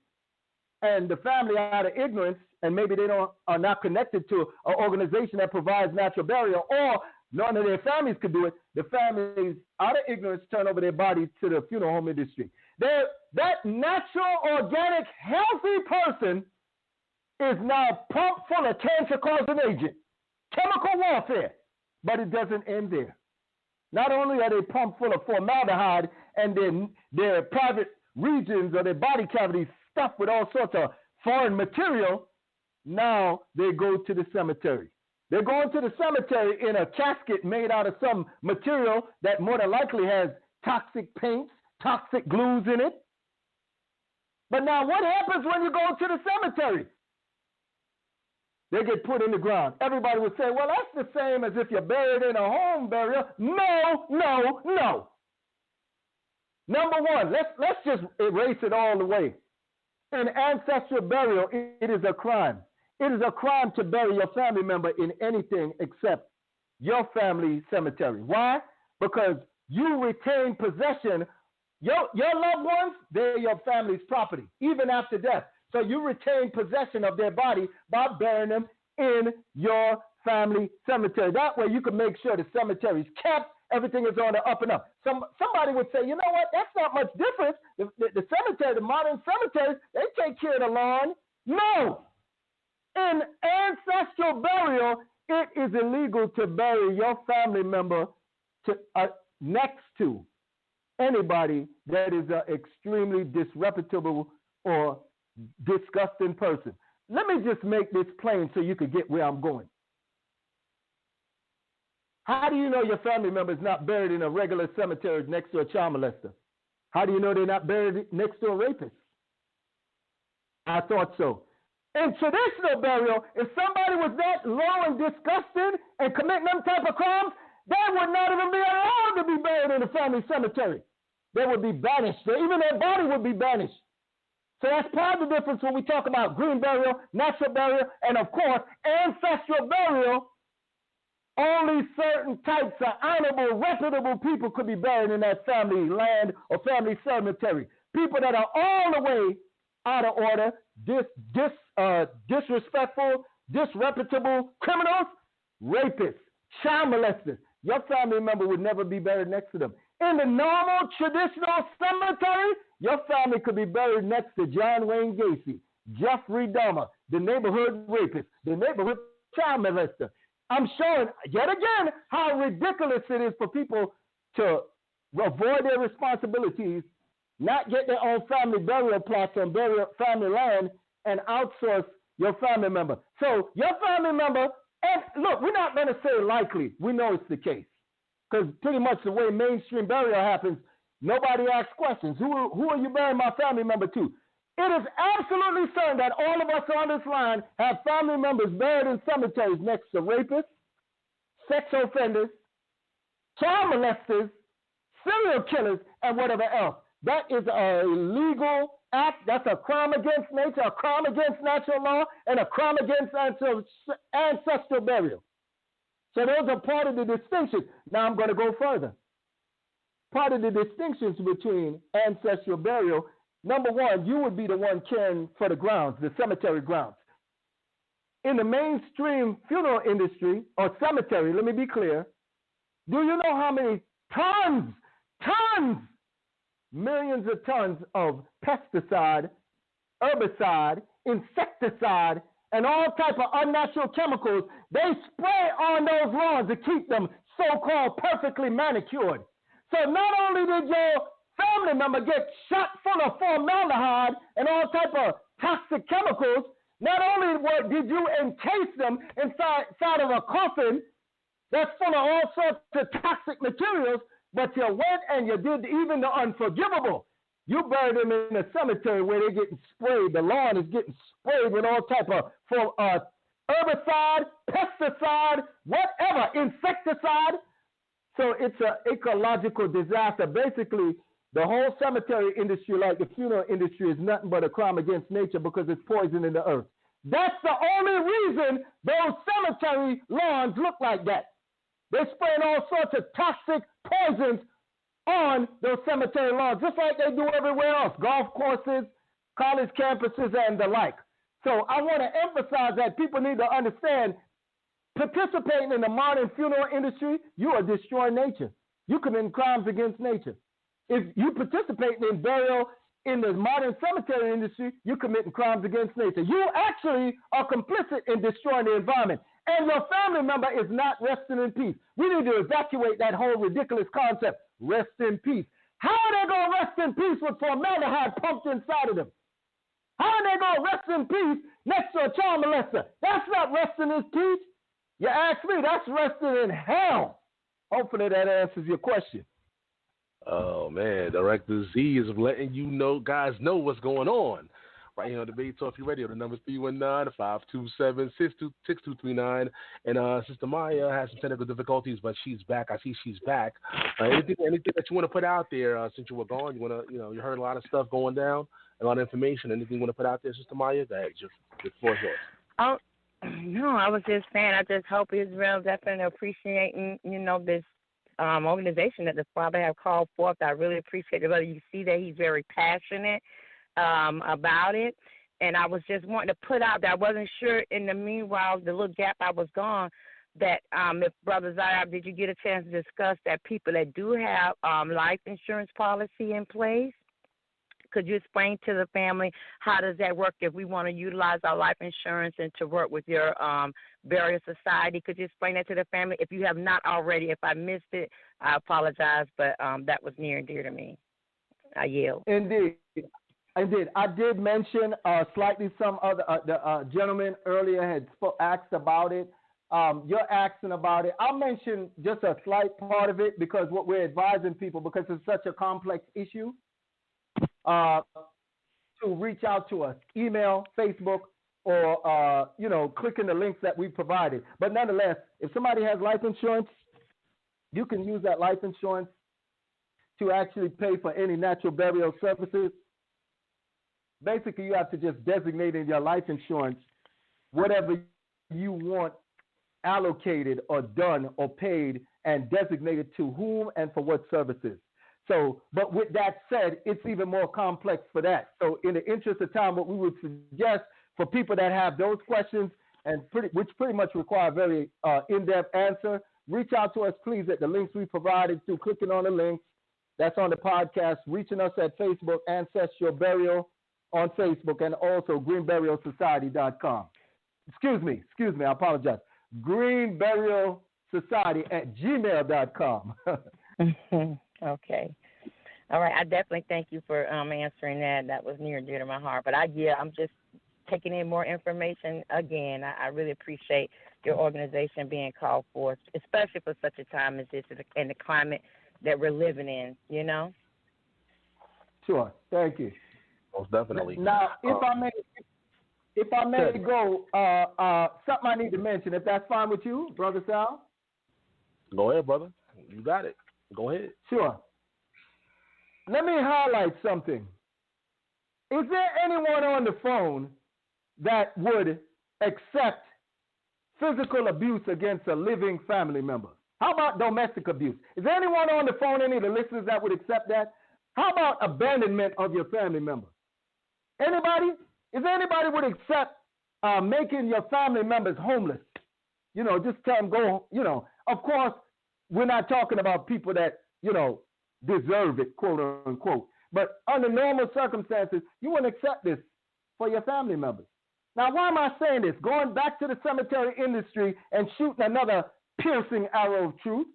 and the family out of ignorance, and maybe they are not connected to an organization that provides natural burial, or none of their families could do it, the families out of ignorance turn over their bodies to the funeral home industry. That natural, organic, healthy person is now pumped full of cancer-causing agent, chemical warfare. But it doesn't end there. Not only are they pumped full of formaldehyde and their private regions or their body cavities stuffed with all sorts of foreign material, now they go to the cemetery. They're going to the cemetery in a casket made out of some material that more than likely has toxic paints, toxic glues in it. But now what happens when you go to the cemetery? They get put in the ground. Everybody would say, well, that's the same as if you're buried in a home burial. No. Number one, let's just erase it all the way. In ancestral burial, it is a crime. It is a crime to bury your family member in anything except your family cemetery. Why? Because you retain possession. Your loved ones, they're your family's property, even after death. So you retain possession of their body by burying them in your family cemetery. That way you can make sure the cemetery is kept, everything is on the up and up. Somebody would say, you know what, that's not much difference. The cemetery, the modern cemeteries, they take care of the lawn. No. In ancestral burial, it is illegal to bury your family member next to anybody that is an extremely disreputable or disgusting person. Let me just make this plain so you can get where I'm going. How do you know your family member is not buried in a regular cemetery next to a child molester? How do you know they're not buried next to a rapist? I thought so. In traditional burial, if somebody was that low and disgusting and committing them type of crimes, they would not even be allowed to be buried in the family cemetery. They would be banished. Even their body would be banished. So that's part of the difference when we talk about green burial, natural burial, and of course, ancestral burial. Only certain types of honorable, reputable people could be buried in that family land or family cemetery. People that are all the way out of order, disrespectful, disreputable criminals, rapists, child molesters. Your family member would never be buried next to them. In the normal, traditional cemetery, your family could be buried next to John Wayne Gacy, Jeffrey Dahmer, the neighborhood rapist, the neighborhood child molester. I'm showing yet again how ridiculous it is for people to avoid their responsibilities, not get their own family burial plots on family land, and outsource your family member. So your family member, and look, we're not going to say likely. We know it's the case. Because pretty much the way mainstream burial happens, nobody asks questions. Who are you burying my family member to? It is absolutely certain that all of us on this line have family members buried in cemeteries next to rapists, sex offenders, child molesters, serial killers, and whatever else. That is a illegal act. That's a crime against nature, a crime against natural law, and a crime against ancestral burial. So those are part of the distinctions. Now I'm going to go further. Part of the distinctions between ancestral burial, number one, you would be the one caring for the grounds, the cemetery grounds. In the mainstream funeral industry, or cemetery, let me be clear, do you know how many tons, millions of tons of pesticide, herbicide, insecticide and all type of unnatural chemicals they spray on those lawns to keep them so-called perfectly manicured. So not only did your family member get shot full of formaldehyde and all type of toxic chemicals, not only did you encase them inside of a coffin that's full of all sorts of toxic materials, but you went and you did even the unforgivable. You buried them in a cemetery where they're getting sprayed. The lawn is getting sprayed with all type of herbicide, pesticide, whatever, insecticide. So it's an ecological disaster. Basically, the whole cemetery industry, like the funeral industry, is nothing but a crime against nature because it's poisoning the earth. That's the only reason those cemetery lawns look like that. They're spraying all sorts of toxic poisons on those cemetery lawns, just like they do everywhere else, golf courses, college campuses, and the like. So I want to emphasize that people need to understand, participating in the modern funeral industry, you are destroying nature. You commit crimes against nature. If you participate in burial in the modern cemetery industry, you're committing crimes against nature. You actually are complicit in destroying the environment. And your family member is not resting in peace. We need to evacuate that whole ridiculous concept, rest in peace. How are they going to rest in peace with formaldehyde pumped inside of them? How are they going to rest in peace next to a child molester? That's not resting in peace. You ask me, that's resting in hell. Hopefully that answers your question. Oh, man. Director Z is letting you know, guys know what's going on. Right here on Debate Talk Radio. The number is 319-527-6239. And Sister Maya has some technical difficulties, but she's back. I see she's back. Anything that you want to put out there since you were gone? You want to, you heard a lot of stuff going down, a lot of information. Anything you want to put out there, Sister Maya? Go ahead. Your floor is yours. Oh, no, I was just saying, I just hope Israel definitely appreciating, this organization that the Father have called forth. I really appreciate it. Whether you see that he's very passionate about it. And I was just wanting to put out that I wasn't sure in the meanwhile, the little gap I was gone, that if Brother Zayab, did you get a chance to discuss that people that do have life insurance policy in place? Could you explain to the family how does that work if we want to utilize our life insurance and to work with your burial society? Could you explain that to the family? If you have not already, if I missed it, I apologize, but that was near and dear to me. I yield. Indeed. I did mention slightly some other the gentleman earlier had asked about it. You're asking about it. I'll mention just a slight part of it because what we're advising people, because it's such a complex issue, to reach out to us, email, Facebook, or clicking the links that we provided. But nonetheless, if somebody has life insurance, you can use that life insurance to actually pay for any natural burial services. Basically, you have to just designate in your life insurance whatever you want allocated or done or paid and designate it to whom and for what services. So, but with that said, it's even more complex for that. So in the interest of time, what we would suggest for people that have those questions and which pretty much require a very in-depth answer, reach out to us, please, at the links we provided through clicking on the links. That's on the podcast, reaching us at Facebook, Ancestral Burial on Facebook, and also greenburialsociety.com. Excuse me, I apologize. greenburialsociety@gmail.com. Okay. All right. I definitely thank you for answering that. That was near and dear to my heart. But I'm just taking in more information again. I really appreciate your organization being called forth, especially for such a time as this and the climate that we're living in, Sure. Thank you. Most definitely. Now, if I may go, something I need to mention, if that's fine with you, Brother Sal? Go ahead, brother. You got it. Go ahead. Sure. Let me highlight something. Is there anyone on the phone that would accept physical abuse against a living family member? How about domestic abuse? Is there anyone on the phone, any of the listeners that would accept that? How about abandonment of your family member? Anybody? Is there anybody would accept making your family members homeless? Just tell them go, Of course, we're not talking about people that, deserve it, quote unquote. But under normal circumstances, you wouldn't accept this for your family members. Now, why am I saying this? Going back to the cemetery industry and shooting another piercing arrow of truth.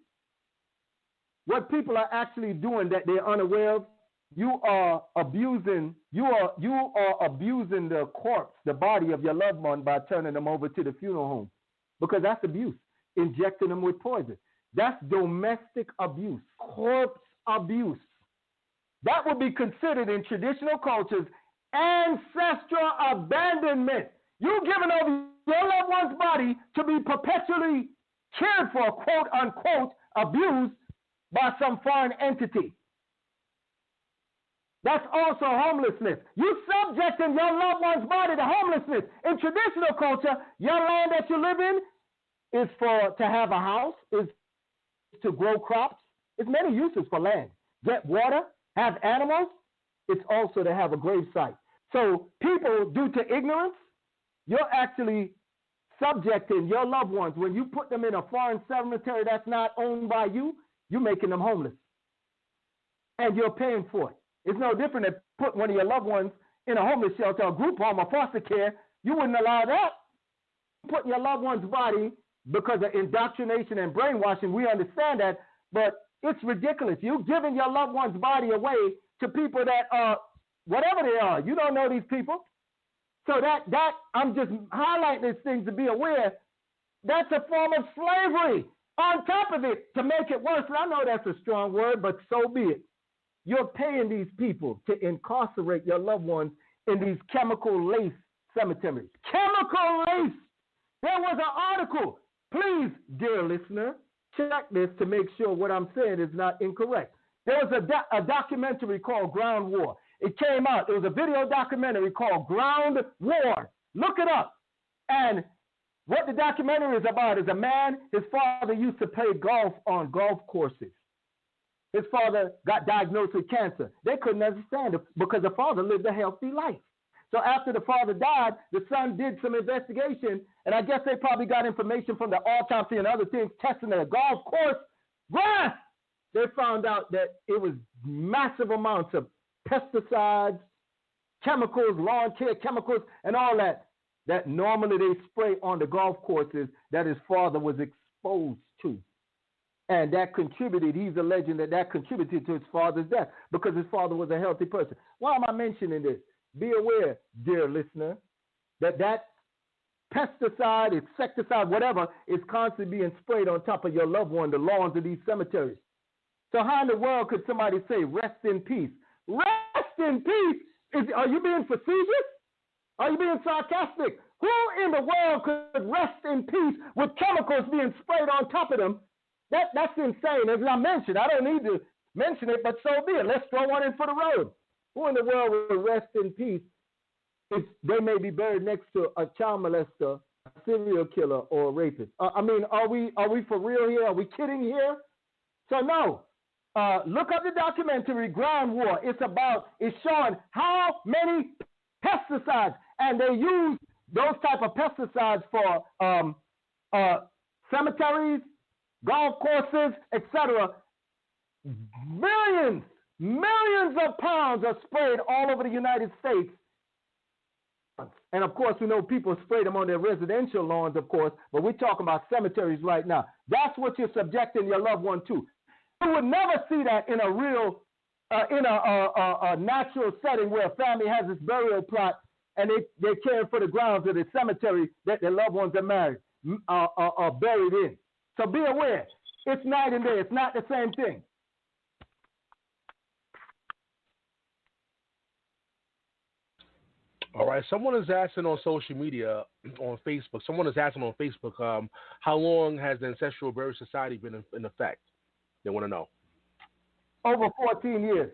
What people are actually doing that they're unaware of, you are abusing the corpse, the body of your loved one by turning them over to the funeral home, because that's abuse. Injecting them with poison. That's domestic abuse, corpse abuse. That would be considered in traditional cultures ancestral abandonment. You giving over your loved one's body to be perpetually cared for, quote unquote, abused by some foreign entity. That's also homelessness. You subjecting your loved one's body to homelessness. In traditional culture, your land that you live in is to have a house, is to grow crops. It's many uses for land. Get water, have animals. It's also to have a grave site. So people, due to ignorance, you're actually subjecting your loved ones. When you put them in a foreign cemetery that's not owned by you, you're making them homeless. And you're paying for it. It's no different than putting one of your loved ones in a homeless shelter, a group home, or foster care. You wouldn't allow that. Putting your loved one's body because of indoctrination and brainwashing, we understand that, but it's ridiculous. You're giving your loved one's body away to people that are whatever they are. You don't know these people. So that I'm just highlighting these things to be aware. That's a form of slavery. On top of it, to make it worse, and I know that's a strong word, but so be it. You're paying these people to incarcerate your loved ones in these chemical-laced cemeteries. Chemical-laced. There was an article. Please, dear listener, check this to make sure what I'm saying is not incorrect. There was a documentary called Ground War. It came out. It was a video documentary called Ground War. Look it up. And what the documentary is about is a man, his father used to play golf on golf courses. His father got diagnosed with cancer. They couldn't understand it because the father lived a healthy life. So after the father died, the son did some investigation, and I guess they probably got information from the autopsy and other things, testing the golf course grass. They found out that it was massive amounts of pesticides, chemicals, lawn care chemicals, and all that normally they spray on the golf courses that his father was exposed to. And that contributed, he's alleging that contributed to his father's death because his father was a healthy person. Why am I mentioning this? Be aware, dear listener, that pesticide, insecticide, whatever, is constantly being sprayed on top of your loved one, the lawns of these cemeteries. So how in the world could somebody say, rest in peace? Rest in peace? Are you being facetious? Are you being sarcastic? Who in the world could rest in peace with chemicals being sprayed on top of them? That's insane. As I mentioned, I don't need to mention it, but so be it. Let's throw one in for the road. Who in the world will rest in peace if they may be buried next to a child molester, a serial killer, or a rapist? I mean, are we for real here? Are we kidding here? So no. Look up the documentary Ground War. It's showing how many pesticides, and they use those type of pesticides for cemeteries, golf courses, etc. Millions of pounds are sprayed all over the United States. And of course, we know people spray them on their residential lawns, of course, but we're talking about cemeteries right now. That's what you're subjecting your loved one to. You would never see that in a real, a natural setting where a family has this burial plot and they're caring for the grounds of the cemetery that their loved ones are buried in. So be aware, it's night and day. It's not the same thing. All right. Someone is asking on social media, on Facebook. Someone is asking on Facebook, how long has the Ancestral Burial Society been in effect? They want to know. Over 14 years.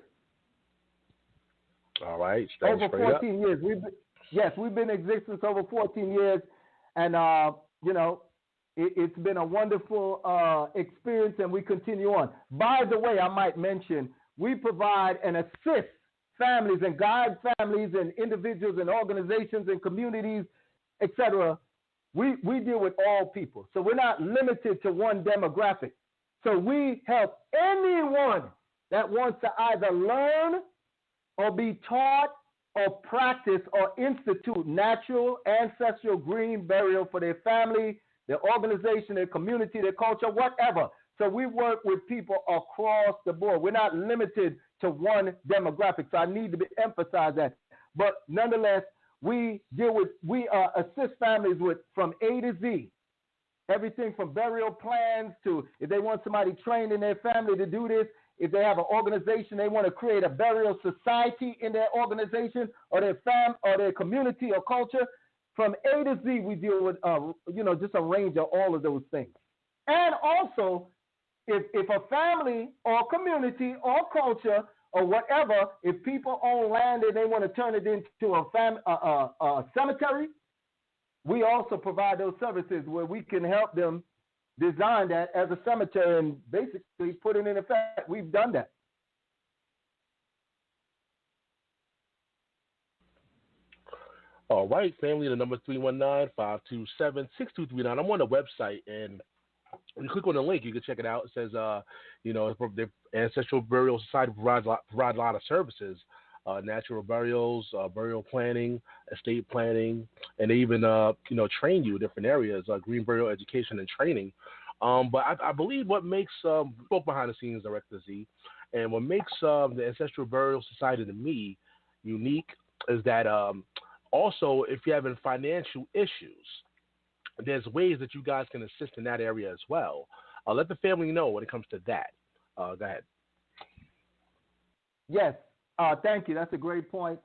All right. Over 14 years. We've been in existence over 14 years, and it's been a wonderful experience, and we continue on. By the way, I might mention we provide and assist families and guide families and individuals and organizations and communities, etc. We deal with all people, so we're not limited to one demographic. So we help anyone that wants to either learn or be taught or practice or institute natural ancestral green burial for their family, their organization, their community, their culture, whatever. So we work with people across the board. We're not limited to one demographic. So I need to emphasize that. But nonetheless, we assist families with from A to Z. Everything from burial plans to if they want somebody trained in their family to do this, if they have an organization, they want to create a burial society in their organization or their or their community or culture. From A to Z, we deal with just a range of all of those things. And also, if a family or community or culture or whatever, if people own land and they want to turn it into a cemetery, we also provide those services where we can help them design that as a cemetery and basically put it in effect. We've done that. All right, family, the number 319-527-6239. I'm on the website, and when you click on the link, you can check it out. It says, the Ancestral Burial Society provide a lot of services, natural burials, burial planning, estate planning, and they even, train you in different areas, green burial education and training. But I believe what makes, both behind the scenes, Director Z, and what makes the Ancestral Burial Society to me unique is that also if you're having financial issues, there's ways that you guys can assist in that area as well. Let the family know when it comes to that. Go ahead. Yes. Thank you. That's a great point.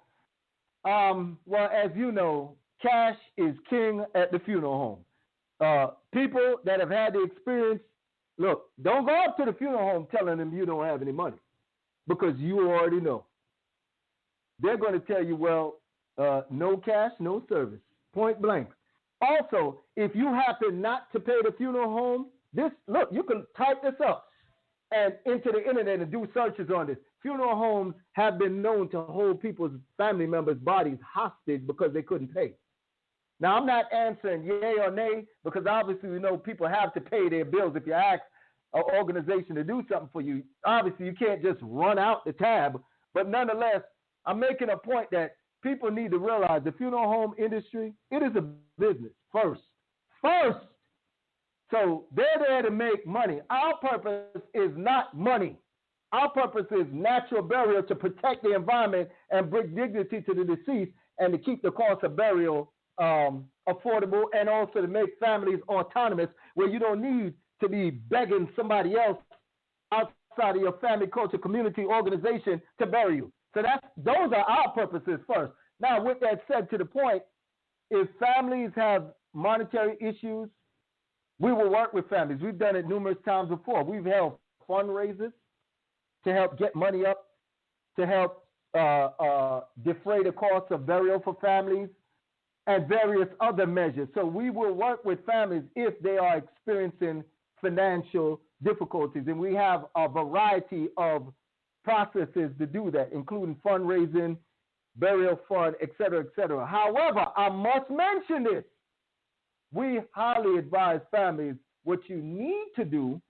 Well, as you know, cash is king at the funeral home. People that have had the experience, look, don't go up to the funeral home telling them you don't have any money because you already know. They're going to tell you, well, no cash, no service, point blank. Also, if you happen not to pay the funeral home, you can type this up and into the internet and do searches on this. Funeral homes have been known to hold people's family members' bodies hostage because they couldn't pay. Now, I'm not answering yay or nay because obviously we know people have to pay their bills. If you ask an organization to do something for you, obviously you can't just run out the tab. But nonetheless, I'm making a point that people need to realize the funeral home industry, it is a business first. So they're there to make money. Our purpose is not money. Our purpose is natural burial to protect the environment and bring dignity to the deceased and to keep the cost of burial affordable and also to make families autonomous where you don't need to be begging somebody else outside of your family, culture, community, organization to bury you. So those are our purposes first. Now, with that said, to the point, if families have monetary issues, we will work with families. We've done it numerous times before. We've held fundraisers to help get money up, to help defray the cost of burial for families, and various other measures. So we will work with families if they are experiencing financial difficulties. And we have a variety of processes to do that, including fundraising, burial fund, et cetera, et cetera. However, I must mention this. We highly advise families what you need to do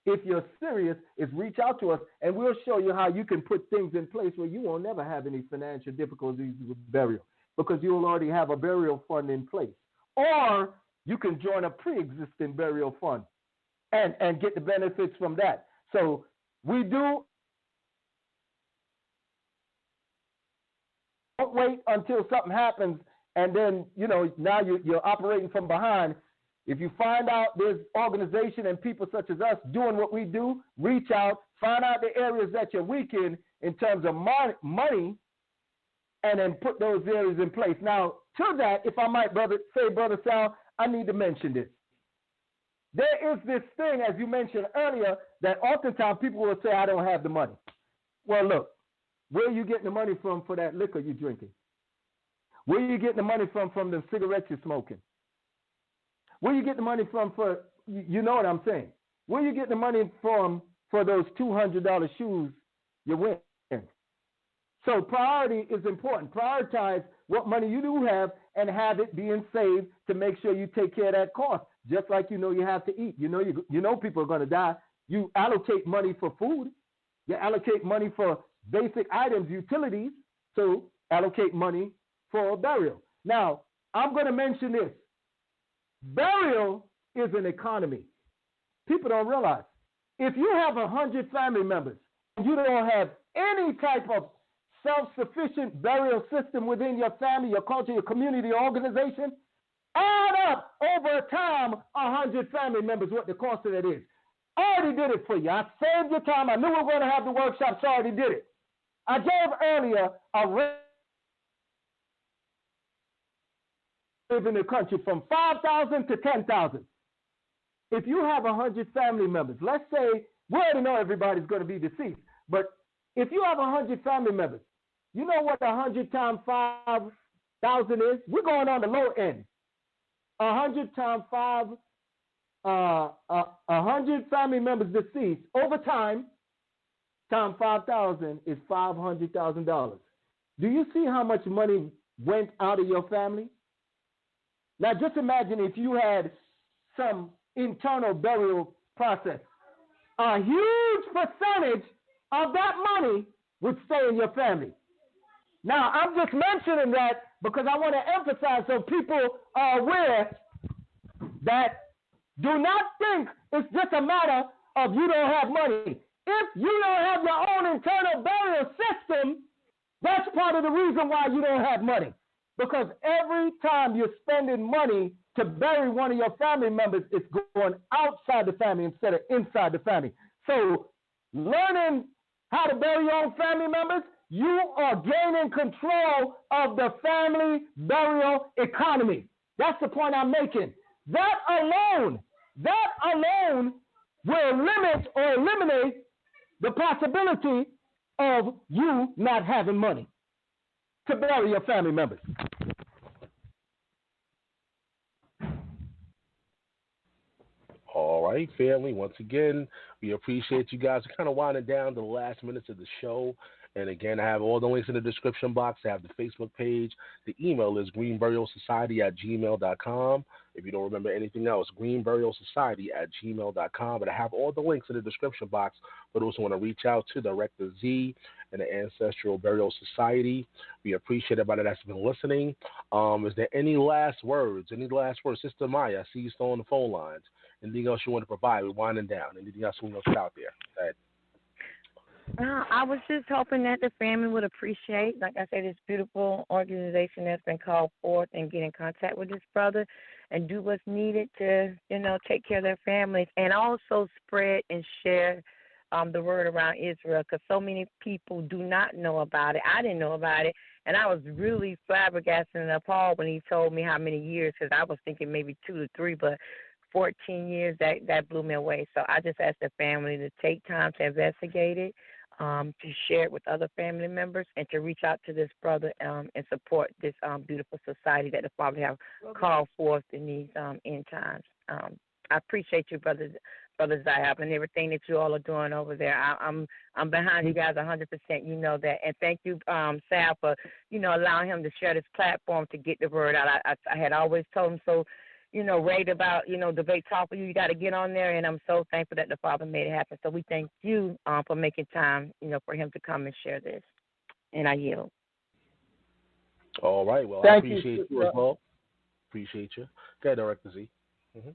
if you're serious is reach out to us and we'll show you how you can put things in place where you will never have any financial difficulties with burial because you'll already have a burial fund in place. Or you can join a pre-existing burial fund and get the benefits from that. So we do. Don't wait until something happens and then, now you're operating from behind. If you find out there's organization and people such as us doing what we do, reach out, find out the areas that you're weak in terms of money, and then put those areas in place. Now, to that, if I might, Brother Sal, I need to mention this. There is this thing, as you mentioned earlier, that oftentimes people will say, I don't have the money. Well, look, where are you getting the money from for that liquor you're drinking? Where are you getting the money from the cigarettes you're smoking? Where you get the money from for, you know what I'm saying? Where you get the money from for those $200 shoes you're wearing? So priority is important. Prioritize what money you do have and have it being saved to make sure you take care of that cost. Just like you have to eat. You know people are going to die. You allocate money for food. You allocate money for basic items, utilities. So allocate money for a burial. Now, I'm going to mention this. Burial is an economy. People don't realize. If you have 100 family members, and you don't have any type of self-sufficient burial system within your family, your culture, your community, your organization, add up over time 100 family members what the cost of that is. I already did it for you. I saved your time. I knew we were going to have the workshop, so I already did it. I gave earlier a rate in the country from 5,000 to 10,000. If you have 100 family members, let's say we already know everybody's going to be deceased, but if you have 100 family members, you know what 100 times 5,000 is? We're going on the low end. 100 times 100 family members deceased over time, times 5,000 is $500,000. Do you see how much money went out of your family? Now, just imagine if you had some internal burial process. A huge percentage of that money would stay in your family. Now, I'm just mentioning that because I want to emphasize so people are aware that do not think it's just a matter of you don't have money. If you don't have your own internal burial system, that's part of the reason why you don't have money. Because every time you're spending money to bury one of your family members, it's going outside the family instead of inside the family. So learning how to bury your own family members, you are gaining control of the family burial economy. That's the point I'm making. That alone will limit or eliminate the possibility of you not having money to bury your family members. All right, family. Once again, we appreciate you guys. We're kind of winding down to the last minutes of the show. And again, I have all the links in the description box. I have the Facebook page. The email is greenburialsociety@gmail.com. If you don't remember anything else, greenburialsociety@gmail.com. But I have all the links in the description box for those who want to reach out to Director Z and the Ancestral Burial Society. We appreciate everybody that's been listening. Is there any last words? Sister Maya, I see you still on the phone lines. Anything else you want to provide? We're winding down. Anything else we want to put out there? Go ahead. I was just hoping that the family would appreciate, like I said, this beautiful organization that's been called forth and get in contact with this brother and do what's needed to, take care of their families and also spread and share the word around Israel because so many people do not know about it. I didn't know about it, and I was really flabbergasted and appalled when he told me how many years because I was thinking maybe 2 to 3, but 14 years, that blew me away. So I just asked the family to take time to investigate it, to share it with other family members, and to reach out to this brother and support this beautiful society that the Father have called forth in these end times. I appreciate you, Brother Zayab, and everything that you all are doing over there. I'm behind you guys 100%. You know that, and thank you, Sal, for allowing him to share this platform to get the word out. I had always told him so. Rate about, debate talk for you. You got to get on there, and I'm so thankful that the Father made it happen. So we thank you for making time, for him to come and share this. And I yield. All right. Well, I appreciate you as well. Appreciate you. Okay, Director Z. Mm-hmm.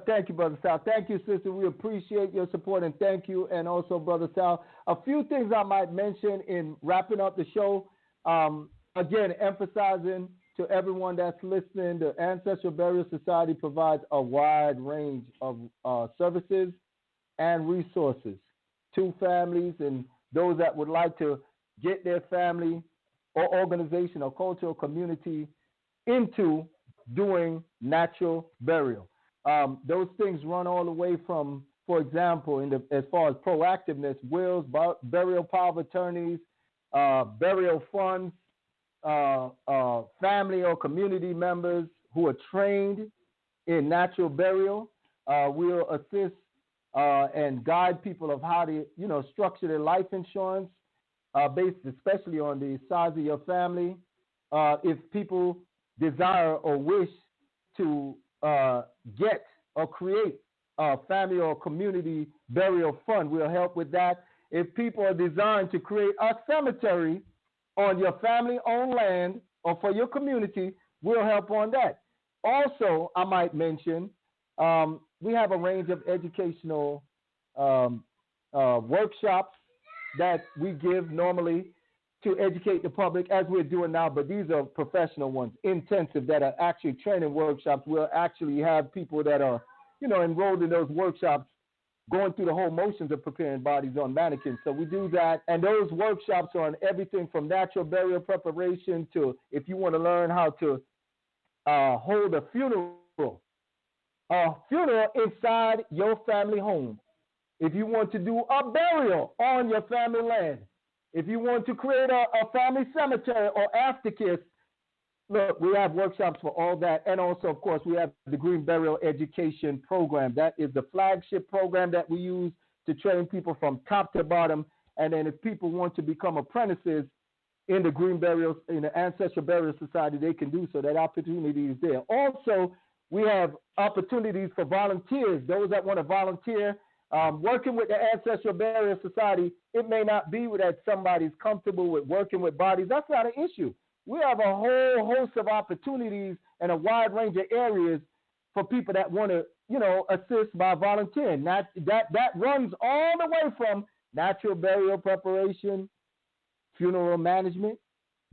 Thank you, Brother Sal. Thank you, sister. We appreciate your support, and thank you. And also, Brother Sal, a few things I might mention in wrapping up the show. Again, emphasizing to everyone that's listening, the Ancestral Burial Society provides a wide range of services and resources to families and those that would like to get their family or organization or cultural community into doing natural burial. Those things run all the way from, for example, as far as proactiveness, wills, burial power of attorneys, burial funds, family or community members who are trained in natural burial. We'll assist and guide people of how to, structure their life insurance based especially on the size of your family. If people desire or wish to get or create a family or community burial fund, we'll help with that. If people are designed to create a cemetery on your family-owned land or for your community, we'll help on that. Also, I might mention, we have a range of educational workshops that we give normally to educate the public, as we're doing now, but these are professional ones, intensive, that are actually training workshops. We'll actually have people that are, enrolled in those workshops going through the whole motions of preparing bodies on mannequins. So we do that, and those workshops are on everything from natural burial preparation to if you want to learn how to hold a funeral inside your family home. If you want to do a burial on your family land, if you want to create a family cemetery or aftercare, look, we have workshops for all that. And also, of course, we have the Green Burial Education Program. That is the flagship program that we use to train people from top to bottom. And then if people want to become apprentices in the Green Burial, in the Ancestral Burial Society, they can do so. That opportunity is there. Also, we have opportunities for volunteers, those that want to volunteer. Working with the Ancestral Burial Society, it may not be that somebody's comfortable with working with bodies. That's not an issue. We have a whole host of opportunities and a wide range of areas for people that want to, assist by volunteering. That runs all the way from natural burial preparation, funeral management,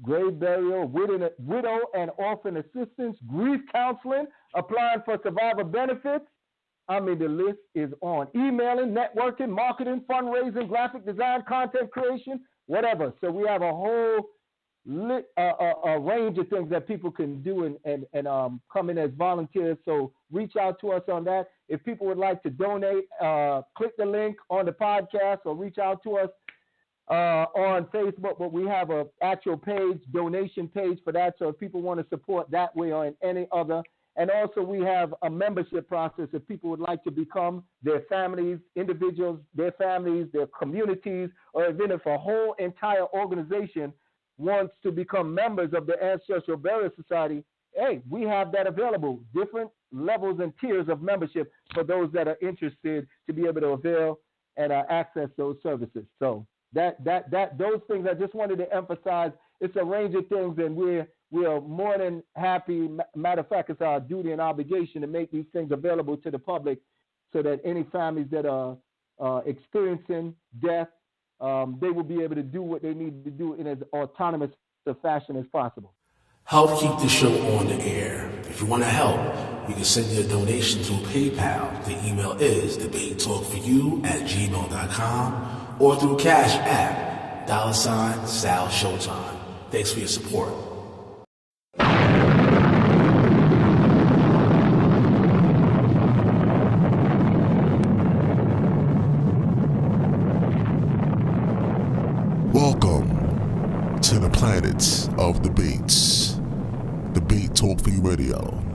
grave burial, widow and orphan assistance, grief counseling, applying for survivor benefits. I mean, the list is on. Emailing, networking, marketing, fundraising, graphic design, content creation, whatever. So we have a whole a range of things that people can do and come in as volunteers. So reach out to us on that. If people would like to donate, click the link on the podcast or reach out to us on Facebook. But we have an actual page, donation page for that. So if people want to support that way or in any other. And also we have a membership process if people would like to become their families, individuals, their families, their communities, or even if a whole entire organization wants to become members of the Ancestral Burial Society, hey, we have that available. Different levels and tiers of membership for those that are interested to be able to avail and access those services. So those things I just wanted to emphasize. It's a range of things, and we are more than happy. Matter of fact, it's our duty and obligation to make these things available to the public so that any families that are experiencing death, they will be able to do what they need to do in as autonomous a fashion as possible. Help keep the show on the air. If you want to help, you can send your donation through PayPal. The email is debatetalkforyou@gmail.com or through Cash App, $Sal Showtime. Thanks for your support. Welcome to the planets of debates. Debate Talk for You Radio.